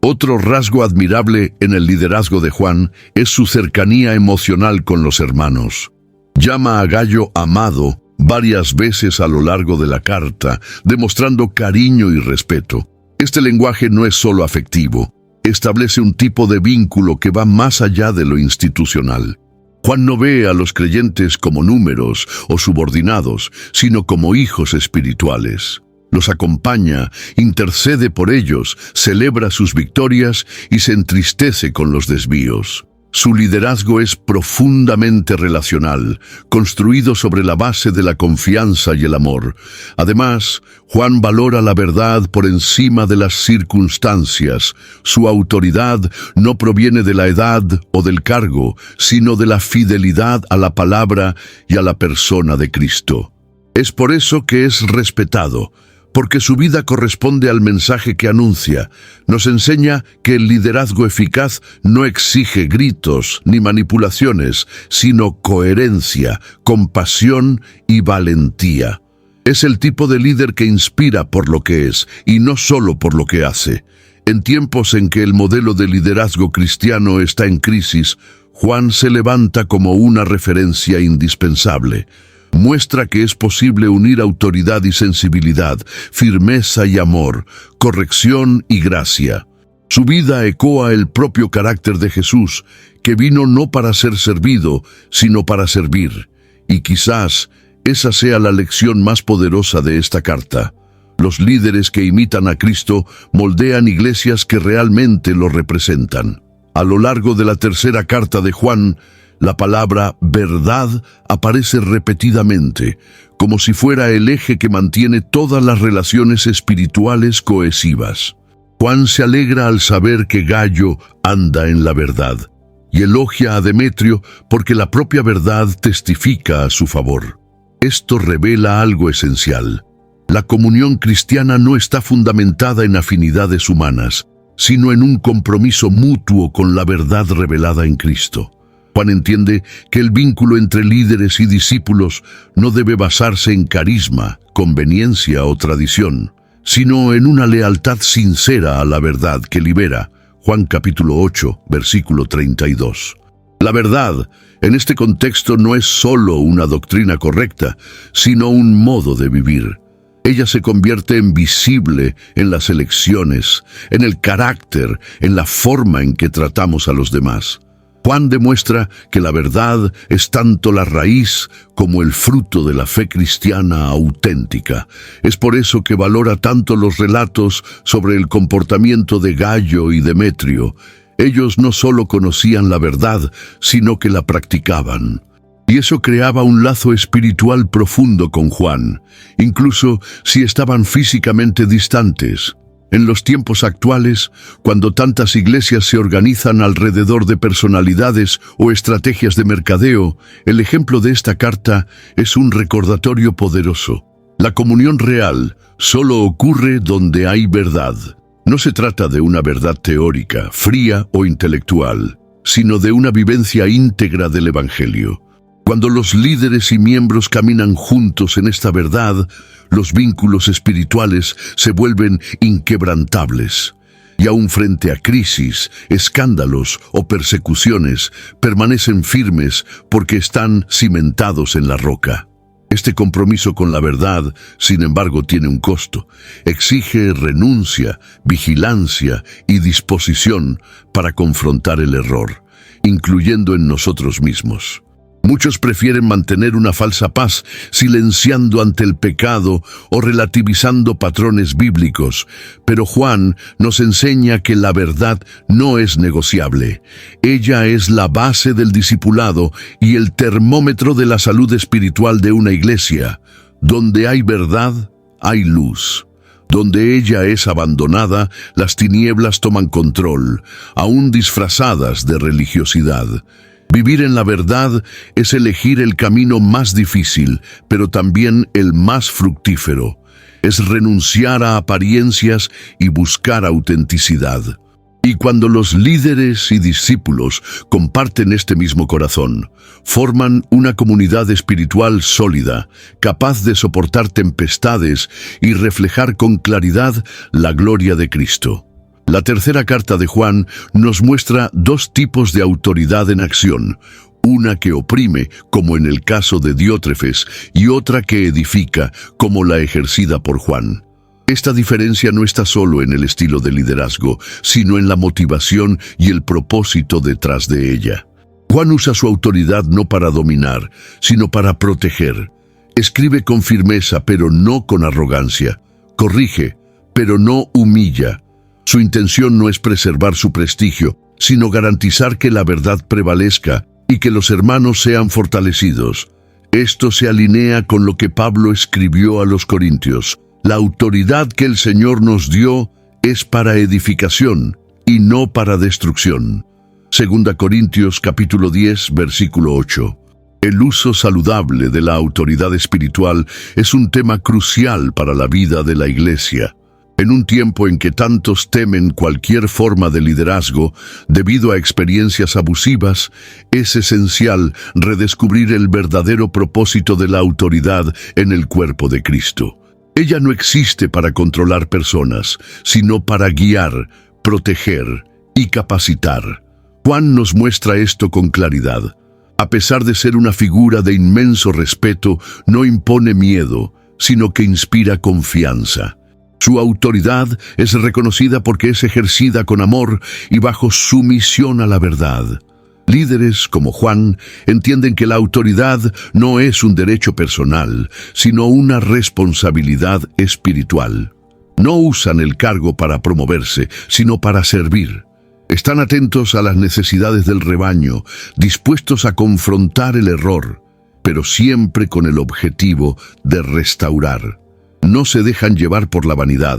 Otro rasgo admirable en el liderazgo de Juan es su cercanía emocional con los hermanos. Llama a Gayo amado varias veces a lo largo de la carta, demostrando cariño y respeto. Este lenguaje no es solo afectivo, establece un tipo de vínculo que va más allá de lo institucional. Juan no ve a los creyentes como números o subordinados, sino como hijos espirituales. Los acompaña, intercede por ellos, celebra sus victorias y se entristece con los desvíos. Su liderazgo es profundamente relacional, construido sobre la base de la confianza y el amor. Además, Juan valora la verdad por encima de las circunstancias. Su autoridad no proviene de la edad o del cargo, sino de la fidelidad a la palabra y a la persona de Cristo. Es por eso que es respetado, porque su vida corresponde al mensaje que anuncia. Nos enseña que el liderazgo eficaz no exige gritos ni manipulaciones, sino coherencia, compasión y valentía. Es el tipo de líder que inspira por lo que es, y no solo por lo que hace. En tiempos en que el modelo de liderazgo cristiano está en crisis, Juan se levanta como una referencia indispensable. Muestra que es posible unir autoridad y sensibilidad, firmeza y amor, corrección y gracia. Su vida ecoa el propio carácter de Jesús, que vino no para ser servido, sino para servir. Y quizás esa sea la lección más poderosa de esta carta. Los líderes que imitan a Cristo moldean iglesias que realmente lo representan. A lo largo de la tercera carta de Juan, la palabra verdad aparece repetidamente, como si fuera el eje que mantiene todas las relaciones espirituales cohesivas. Juan se alegra al saber que Gayo anda en la verdad, y elogia a Demetrio porque la propia verdad testifica a su favor. Esto revela algo esencial. La comunión cristiana no está fundamentada en afinidades humanas, sino en un compromiso mutuo con la verdad revelada en Cristo. Juan entiende que el vínculo entre líderes y discípulos no debe basarse en carisma, conveniencia o tradición, sino en una lealtad sincera a la verdad que libera. Juan capítulo 8, versículo 32. La verdad, en este contexto, no es solo una doctrina correcta, sino un modo de vivir. Ella se convierte en visible en las elecciones, en el carácter, en la forma en que tratamos a los demás. Juan demuestra que la verdad es tanto la raíz como el fruto de la fe cristiana auténtica. Es por eso que valora tanto los relatos sobre el comportamiento de Gayo y Demetrio. Ellos no solo conocían la verdad, sino que la practicaban. Y eso creaba un lazo espiritual profundo con Juan, incluso si estaban físicamente distantes. En los tiempos actuales, cuando tantas iglesias se organizan alrededor de personalidades o estrategias de mercadeo, el ejemplo de esta carta es un recordatorio poderoso. La comunión real solo ocurre donde hay verdad. No se trata de una verdad teórica, fría o intelectual, sino de una vivencia íntegra del Evangelio. Cuando los líderes y miembros caminan juntos en esta verdad, los vínculos espirituales se vuelven inquebrantables. Y aún frente a crisis, escándalos o persecuciones, permanecen firmes porque están cimentados en la roca. Este compromiso con la verdad, sin embargo, tiene un costo. Exige renuncia, vigilancia y disposición para confrontar el error. incluyendo en nosotros mismos. Muchos prefieren mantener una falsa paz, silenciando ante el pecado o relativizando patrones bíblicos, pero Juan nos enseña que la verdad no es negociable. Ella es la base del discipulado y el termómetro de la salud espiritual de una iglesia. Donde hay verdad, hay luz. Donde ella es abandonada, las tinieblas toman control, aún disfrazadas de religiosidad. Vivir en la verdad es elegir el camino más difícil, pero también el más fructífero. Es renunciar a apariencias y buscar autenticidad. Y cuando los líderes y discípulos comparten este mismo corazón, forman una comunidad espiritual sólida, capaz de soportar tempestades y reflejar con claridad la gloria de Cristo. La tercera carta de Juan nos muestra dos tipos de autoridad en acción, una que oprime, como en el caso de Diótrefes, y otra que edifica, como la ejercida por Juan. Esta diferencia no está solo en el estilo de liderazgo, sino en la motivación y el propósito detrás de ella. Juan usa su autoridad no para dominar, sino para proteger. Escribe con firmeza, pero no con arrogancia. Corrige, pero no humilla. Su intención no es preservar su prestigio, sino garantizar que la verdad prevalezca y que los hermanos sean fortalecidos. Esto se alinea con lo que Pablo escribió a los Corintios. La autoridad que el Señor nos dio es para edificación y no para destrucción. 2 Corintios capítulo 10, versículo 8. El uso saludable de la autoridad espiritual es un tema crucial para la vida de la Iglesia. En un tiempo en que tantos temen cualquier forma de liderazgo debido a experiencias abusivas, es esencial redescubrir el verdadero propósito de la autoridad en el cuerpo de Cristo. Ella no existe para controlar personas, sino para guiar, proteger y capacitar. Juan nos muestra esto con claridad. A pesar de ser una figura de inmenso respeto, no impone miedo, sino que inspira confianza. Su autoridad es reconocida porque es ejercida con amor y bajo sumisión a la verdad. Líderes como Juan entienden que la autoridad no es un derecho personal, sino una responsabilidad espiritual. No usan el cargo para promoverse, sino para servir. Están atentos a las necesidades del rebaño, dispuestos a confrontar el error, pero siempre con el objetivo de restaurar. No se dejan llevar por la vanidad,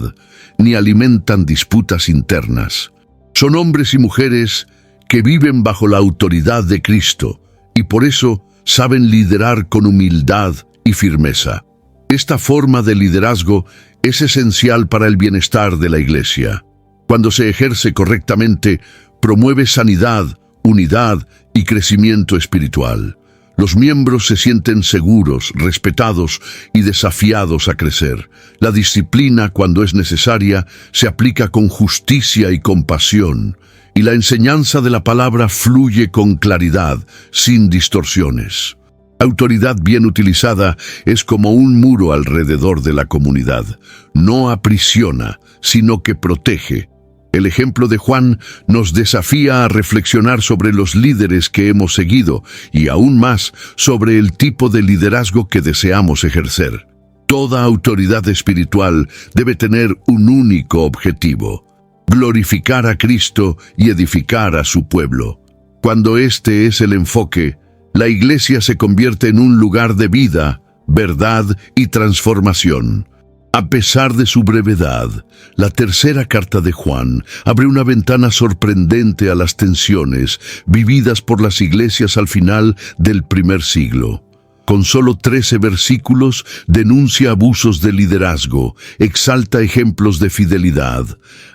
ni alimentan disputas internas. Son hombres y mujeres que viven bajo la autoridad de Cristo y por eso saben liderar con humildad y firmeza. Esta forma de liderazgo es esencial para el bienestar de la Iglesia. Cuando se ejerce correctamente, promueve sanidad, unidad y crecimiento espiritual. Los miembros se sienten seguros, respetados y desafiados a crecer. La disciplina, cuando es necesaria, se aplica con justicia y compasión, y la enseñanza de la palabra fluye con claridad, sin distorsiones. Autoridad bien utilizada es como un muro alrededor de la comunidad. No aprisiona, sino que protege. El ejemplo de Juan nos desafía a reflexionar sobre los líderes que hemos seguido y aún más sobre el tipo de liderazgo que deseamos ejercer. Toda autoridad espiritual debe tener un único objetivo: glorificar a Cristo y edificar a su pueblo. Cuando este es el enfoque, la Iglesia se convierte en un lugar de vida, verdad y transformación. A pesar de su brevedad, la tercera carta de Juan abre una ventana sorprendente a las tensiones vividas por las iglesias al final del primer siglo. Con solo 13 versículos, denuncia abusos de liderazgo, exalta ejemplos de fidelidad,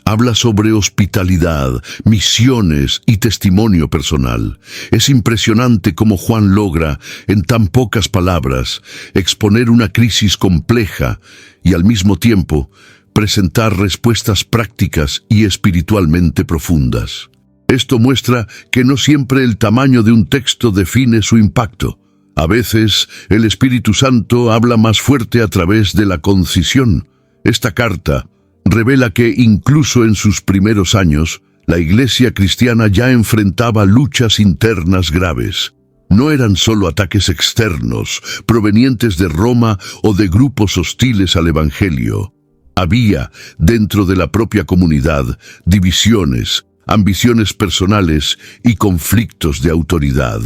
habla sobre hospitalidad, misiones y testimonio personal. Es impresionante cómo Juan logra, en tan pocas palabras, exponer una crisis compleja y al mismo tiempo presentar respuestas prácticas y espiritualmente profundas. Esto muestra que no siempre el tamaño de un texto define su impacto. A veces, el Espíritu Santo habla más fuerte a través de la concisión. Esta carta revela que, incluso en sus primeros años, La iglesia cristiana ya enfrentaba luchas internas graves. No eran solo ataques externos, provenientes de Roma o de grupos hostiles al Evangelio. Había, dentro de la propia comunidad, divisiones, ambiciones personales y conflictos de autoridad.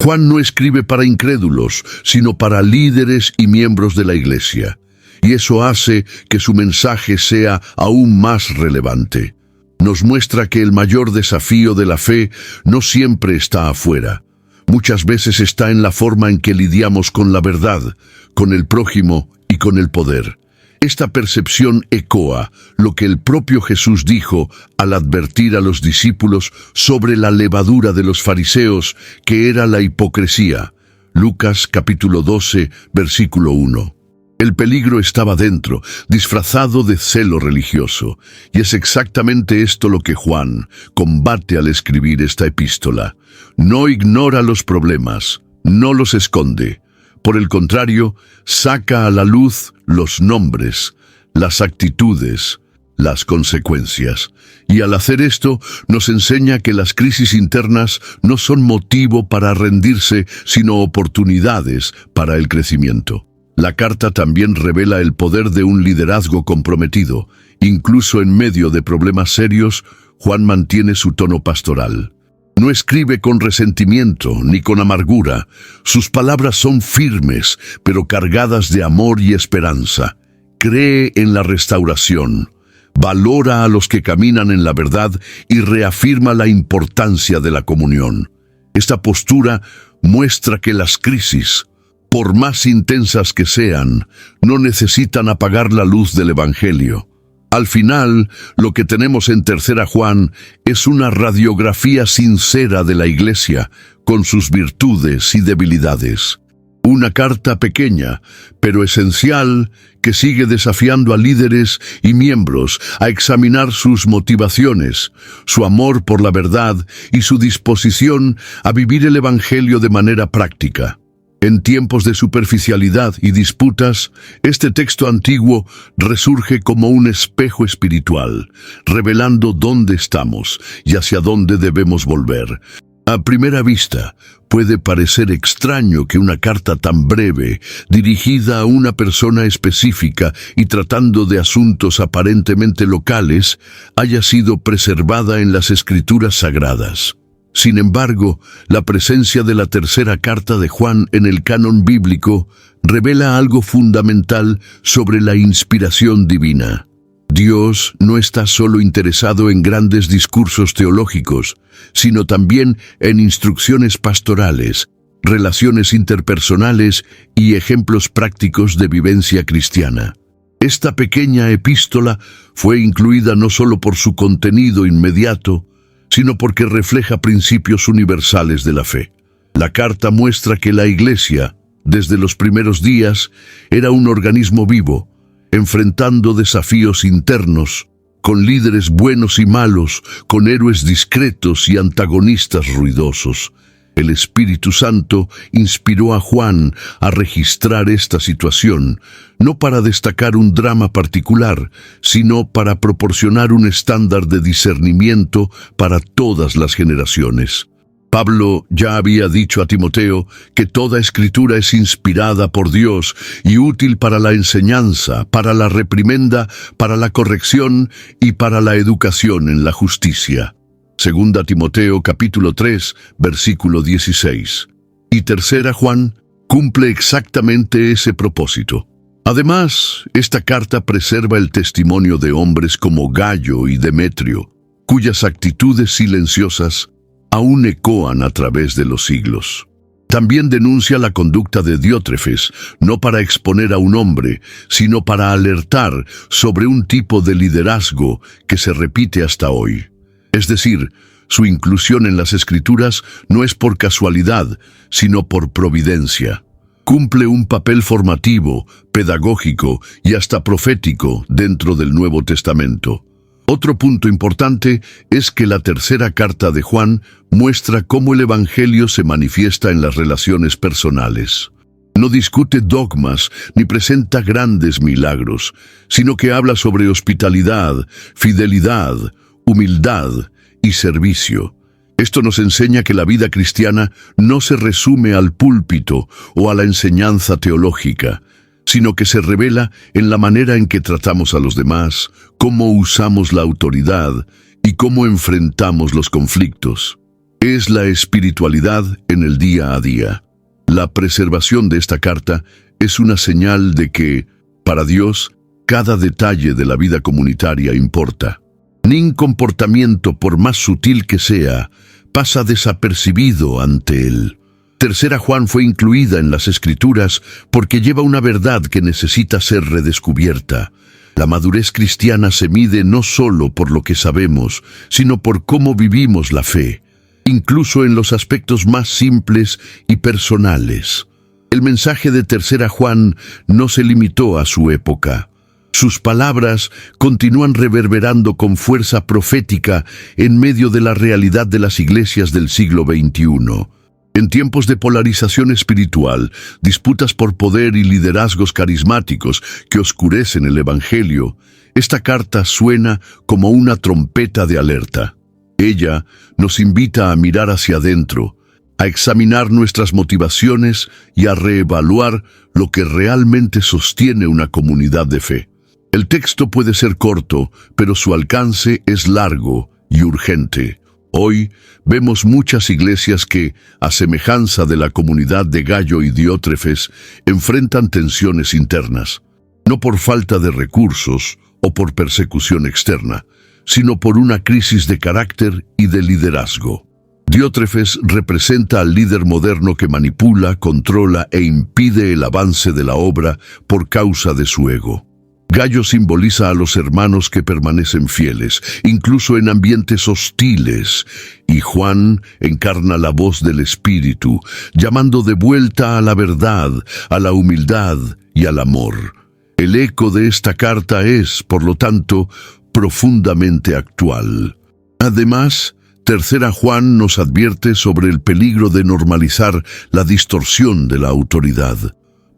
Juan no escribe para incrédulos, sino para líderes y miembros de la iglesia. Y eso hace que su mensaje sea aún más relevante. Nos muestra que el mayor desafío de la fe no siempre está afuera. Muchas veces está en la forma en que lidiamos con la verdad, con el prójimo y con el poder. Esta percepción ecoa lo que el propio Jesús dijo al advertir a los discípulos sobre la levadura de los fariseos, que era la hipocresía. Lucas capítulo 12, versículo 1. El peligro estaba dentro, disfrazado de celo religioso, y es exactamente esto lo que Juan combate al escribir esta epístola. No ignora los problemas, no los esconde. Por el contrario, saca a la luz los nombres, las actitudes, las consecuencias. Y al hacer esto, nos enseña que las crisis internas no son motivo para rendirse, sino oportunidades para el crecimiento. La carta también revela el poder de un liderazgo comprometido. Incluso en medio de problemas serios, Juan mantiene su tono pastoral. No escribe con resentimiento ni con amargura. Sus palabras son firmes, pero cargadas de amor y esperanza. Cree en la restauración, valora a los que caminan en la verdad y reafirma la importancia de la comunión. Esta postura muestra que las crisis, por más intensas que sean, no necesitan apagar la luz del Evangelio. Al final, lo que tenemos en 3 Juan es una radiografía sincera de la Iglesia, con sus virtudes y debilidades. Una carta pequeña, pero esencial, que sigue desafiando a líderes y miembros a examinar sus motivaciones, su amor por la verdad y su disposición a vivir el Evangelio de manera práctica. En tiempos de superficialidad y disputas, este texto antiguo resurge como un espejo espiritual, revelando dónde estamos y hacia dónde debemos volver. A primera vista, puede parecer extraño que una carta tan breve, dirigida a una persona específica y tratando de asuntos aparentemente locales, haya sido preservada en las Escrituras Sagradas. Sin embargo, la presencia de la 3 carta de Juan en el canon bíblico revela algo fundamental sobre la inspiración divina. Dios no está solo interesado en grandes discursos teológicos, sino también en instrucciones pastorales, relaciones interpersonales y ejemplos prácticos de vivencia cristiana. Esta pequeña epístola fue incluida no solo por su contenido inmediato, sino porque refleja principios universales de la fe. La carta muestra que la Iglesia, desde los primeros días, era un organismo vivo, enfrentando desafíos internos, con líderes buenos y malos, con héroes discretos y antagonistas ruidosos. El Espíritu Santo inspiró a Juan a registrar esta situación, no para destacar un drama particular, sino para proporcionar un estándar de discernimiento para todas las generaciones. Pablo ya había dicho a Timoteo que toda escritura es inspirada por Dios y útil para la enseñanza, para la reprimenda, para la corrección y para la educación en la justicia. 2 Timoteo capítulo 3, versículo 16. Y 3 Juan cumple exactamente ese propósito. Además, esta carta preserva el testimonio de hombres como Gayo y Demetrio, cuyas actitudes silenciosas aún ecoan a través de los siglos. También denuncia la conducta de Diótrefes, no para exponer a un hombre, sino para alertar sobre un tipo de liderazgo que se repite hasta hoy. Es decir, su inclusión en las Escrituras no es por casualidad, sino por providencia. Cumple un papel formativo, pedagógico y hasta profético dentro del Nuevo Testamento. Otro punto importante es que la 3 carta de Juan muestra cómo el Evangelio se manifiesta en las relaciones personales. No discute dogmas ni presenta grandes milagros, sino que habla sobre hospitalidad, fidelidad, humildad y servicio. Esto nos enseña que la vida cristiana no se resume al púlpito o a la enseñanza teológica, sino que se revela en la manera en que tratamos a los demás, cómo usamos la autoridad y cómo enfrentamos los conflictos. Es la espiritualidad en el día a día. La preservación de esta carta es una señal de que, para Dios, cada detalle de la vida comunitaria importa. Ningún comportamiento, por más sutil que sea, pasa desapercibido ante Él. Tercera Juan fue incluida en las Escrituras porque lleva una verdad que necesita ser redescubierta. La madurez cristiana se mide no solo por lo que sabemos, sino por cómo vivimos la fe, incluso en los aspectos más simples y personales. El mensaje de Tercera Juan no se limitó a su época. Sus palabras continúan reverberando con fuerza profética en medio de la realidad de las iglesias del siglo XXI. En tiempos de polarización espiritual, disputas por poder y liderazgos carismáticos que oscurecen el Evangelio, esta carta suena como una trompeta de alerta. Ella nos invita a mirar hacia adentro, a examinar nuestras motivaciones y a reevaluar lo que realmente sostiene una comunidad de fe. El texto puede ser corto, pero su alcance es largo y urgente. Hoy vemos muchas iglesias que, a semejanza de la comunidad de Gayo y Diótrefes, enfrentan tensiones internas, no por falta de recursos o por persecución externa, sino por una crisis de carácter y de liderazgo. Diótrefes representa al líder moderno que manipula, controla e impide el avance de la obra por causa de su ego. Gayo simboliza a los hermanos que permanecen fieles, incluso en ambientes hostiles, y Juan encarna la voz del Espíritu, llamando de vuelta a la verdad, a la humildad y al amor. El eco de esta carta es, por lo tanto, profundamente actual. Además, Tercera Juan nos advierte sobre el peligro de normalizar la distorsión de la autoridad.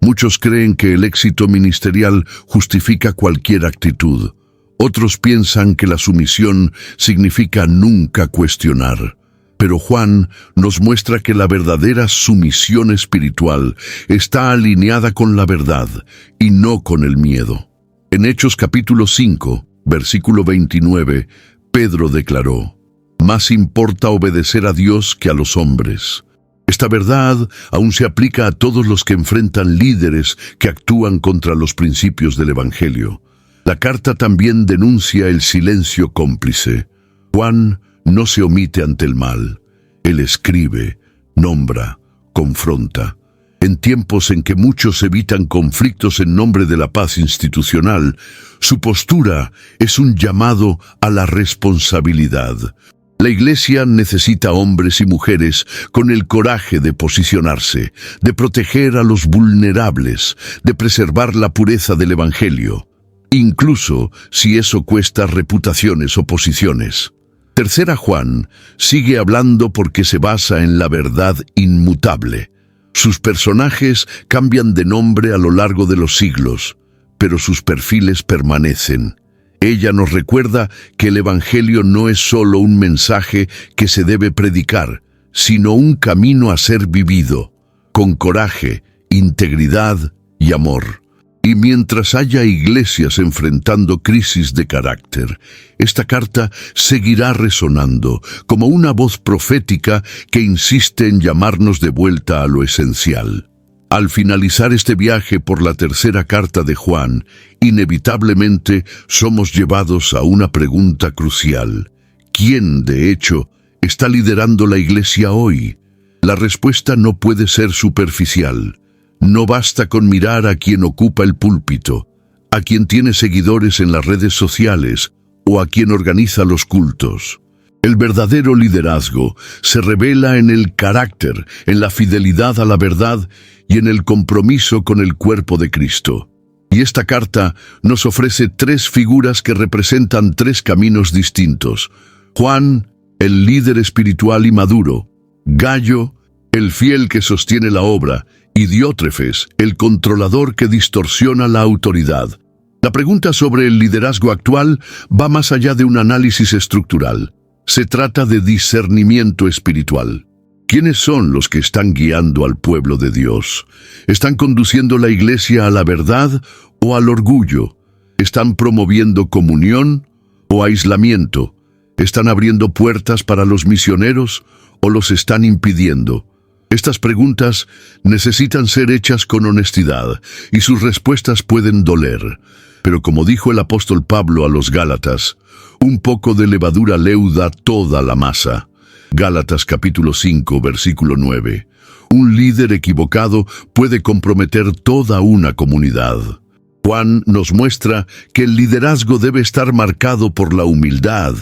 Muchos creen que el éxito ministerial justifica cualquier actitud. Otros piensan que la sumisión significa nunca cuestionar. Pero Juan nos muestra que la verdadera sumisión espiritual está alineada con la verdad y no con el miedo. En Hechos capítulo 5, versículo 29, Pedro declaró: «Más importa obedecer a Dios que a los hombres». Esta verdad aún se aplica a todos los que enfrentan líderes que actúan contra los principios del Evangelio. La carta también denuncia el silencio cómplice. Juan no se omite ante el mal. Él escribe, nombra, confronta. En tiempos en que muchos evitan conflictos en nombre de la paz institucional, su postura es un llamado a la responsabilidad. La Iglesia necesita hombres y mujeres con el coraje de posicionarse, de proteger a los vulnerables, de preservar la pureza del Evangelio, incluso si eso cuesta reputaciones o posiciones. Tercera Juan sigue hablando porque se basa en la verdad inmutable. Sus personajes cambian de nombre a lo largo de los siglos, pero sus perfiles permanecen. Ella nos recuerda que el Evangelio no es solo un mensaje que se debe predicar, sino un camino a ser vivido, con coraje, integridad y amor. Y mientras haya iglesias enfrentando crisis de carácter, esta carta seguirá resonando como una voz profética que insiste en llamarnos de vuelta a lo esencial. Al finalizar este viaje por la tercera carta de Juan, inevitablemente somos llevados a una pregunta crucial. ¿Quién, de hecho, está liderando la iglesia hoy? La respuesta no puede ser superficial. No basta con mirar a quien ocupa el púlpito, a quien tiene seguidores en las redes sociales o a quien organiza los cultos. El verdadero liderazgo se revela en el carácter, en la fidelidad a la verdad y en el compromiso con el cuerpo de Cristo. Y esta carta nos ofrece tres figuras que representan tres caminos distintos. Juan, el líder espiritual y maduro; Gayo, el fiel que sostiene la obra; y Diótrefes, el controlador que distorsiona la autoridad. La pregunta sobre el liderazgo actual va más allá de un análisis estructural. Se trata de discernimiento espiritual. ¿Quiénes son los que están guiando al pueblo de Dios? ¿Están conduciendo la iglesia a la verdad o al orgullo? ¿Están promoviendo comunión o aislamiento? ¿Están abriendo puertas para los misioneros o los están impidiendo? Estas preguntas necesitan ser hechas con honestidad y sus respuestas pueden doler. Pero como dijo el apóstol Pablo a los Gálatas, un poco de levadura leuda toda la masa. Gálatas capítulo 5, versículo 9. Un líder equivocado puede comprometer toda una comunidad. Juan nos muestra que el liderazgo debe estar marcado por la humildad,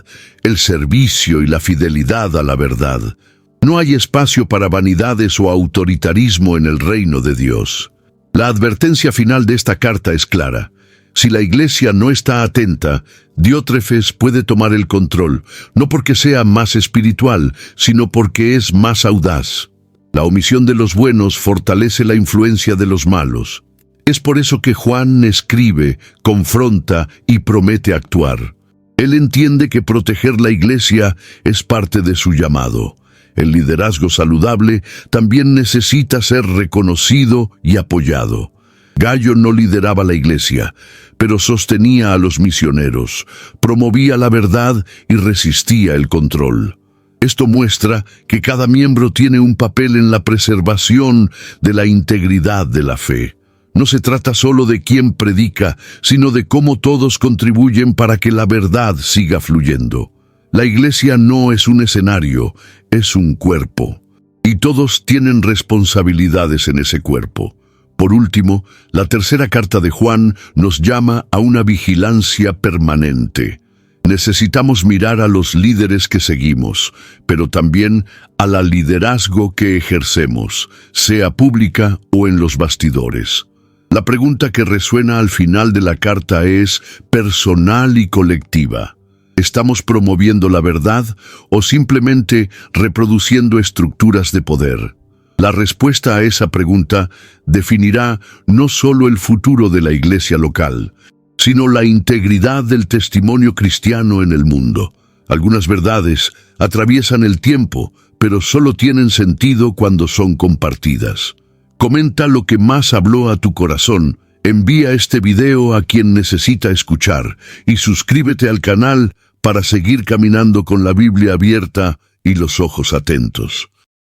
el servicio y la fidelidad a la verdad. No hay espacio para vanidades o autoritarismo en el reino de Dios. La advertencia final de esta carta es clara. Si la iglesia no está atenta, Diótrefes puede tomar el control, no porque sea más espiritual, sino porque es más audaz. La omisión de los buenos fortalece la influencia de los malos. Es por eso que Juan escribe, confronta y promete actuar. Él entiende que proteger la iglesia es parte de su llamado. El liderazgo saludable también necesita ser reconocido y apoyado. Gallo no lideraba la iglesia, pero sostenía a los misioneros, promovía la verdad y resistía el control. Esto muestra que cada miembro tiene un papel en la preservación de la integridad de la fe. No se trata solo de quién predica, sino de cómo todos contribuyen para que la verdad siga fluyendo. La iglesia no es un escenario, es un cuerpo. Y todos tienen responsabilidades en ese cuerpo. Por último, la tercera carta de Juan nos llama a una vigilancia permanente. Necesitamos mirar a los líderes que seguimos, pero también al liderazgo que ejercemos, sea pública o en los bastidores. La pregunta que resuena al final de la carta es personal y colectiva. ¿Estamos promoviendo la verdad o simplemente reproduciendo estructuras de poder? La respuesta a esa pregunta definirá no solo el futuro de la iglesia local, sino la integridad del testimonio cristiano en el mundo. Algunas verdades atraviesan el tiempo, pero solo tienen sentido cuando son compartidas. Comenta lo que más habló a tu corazón, envía este video a quien necesita escuchar y suscríbete al canal para seguir caminando con la Biblia abierta y los ojos atentos.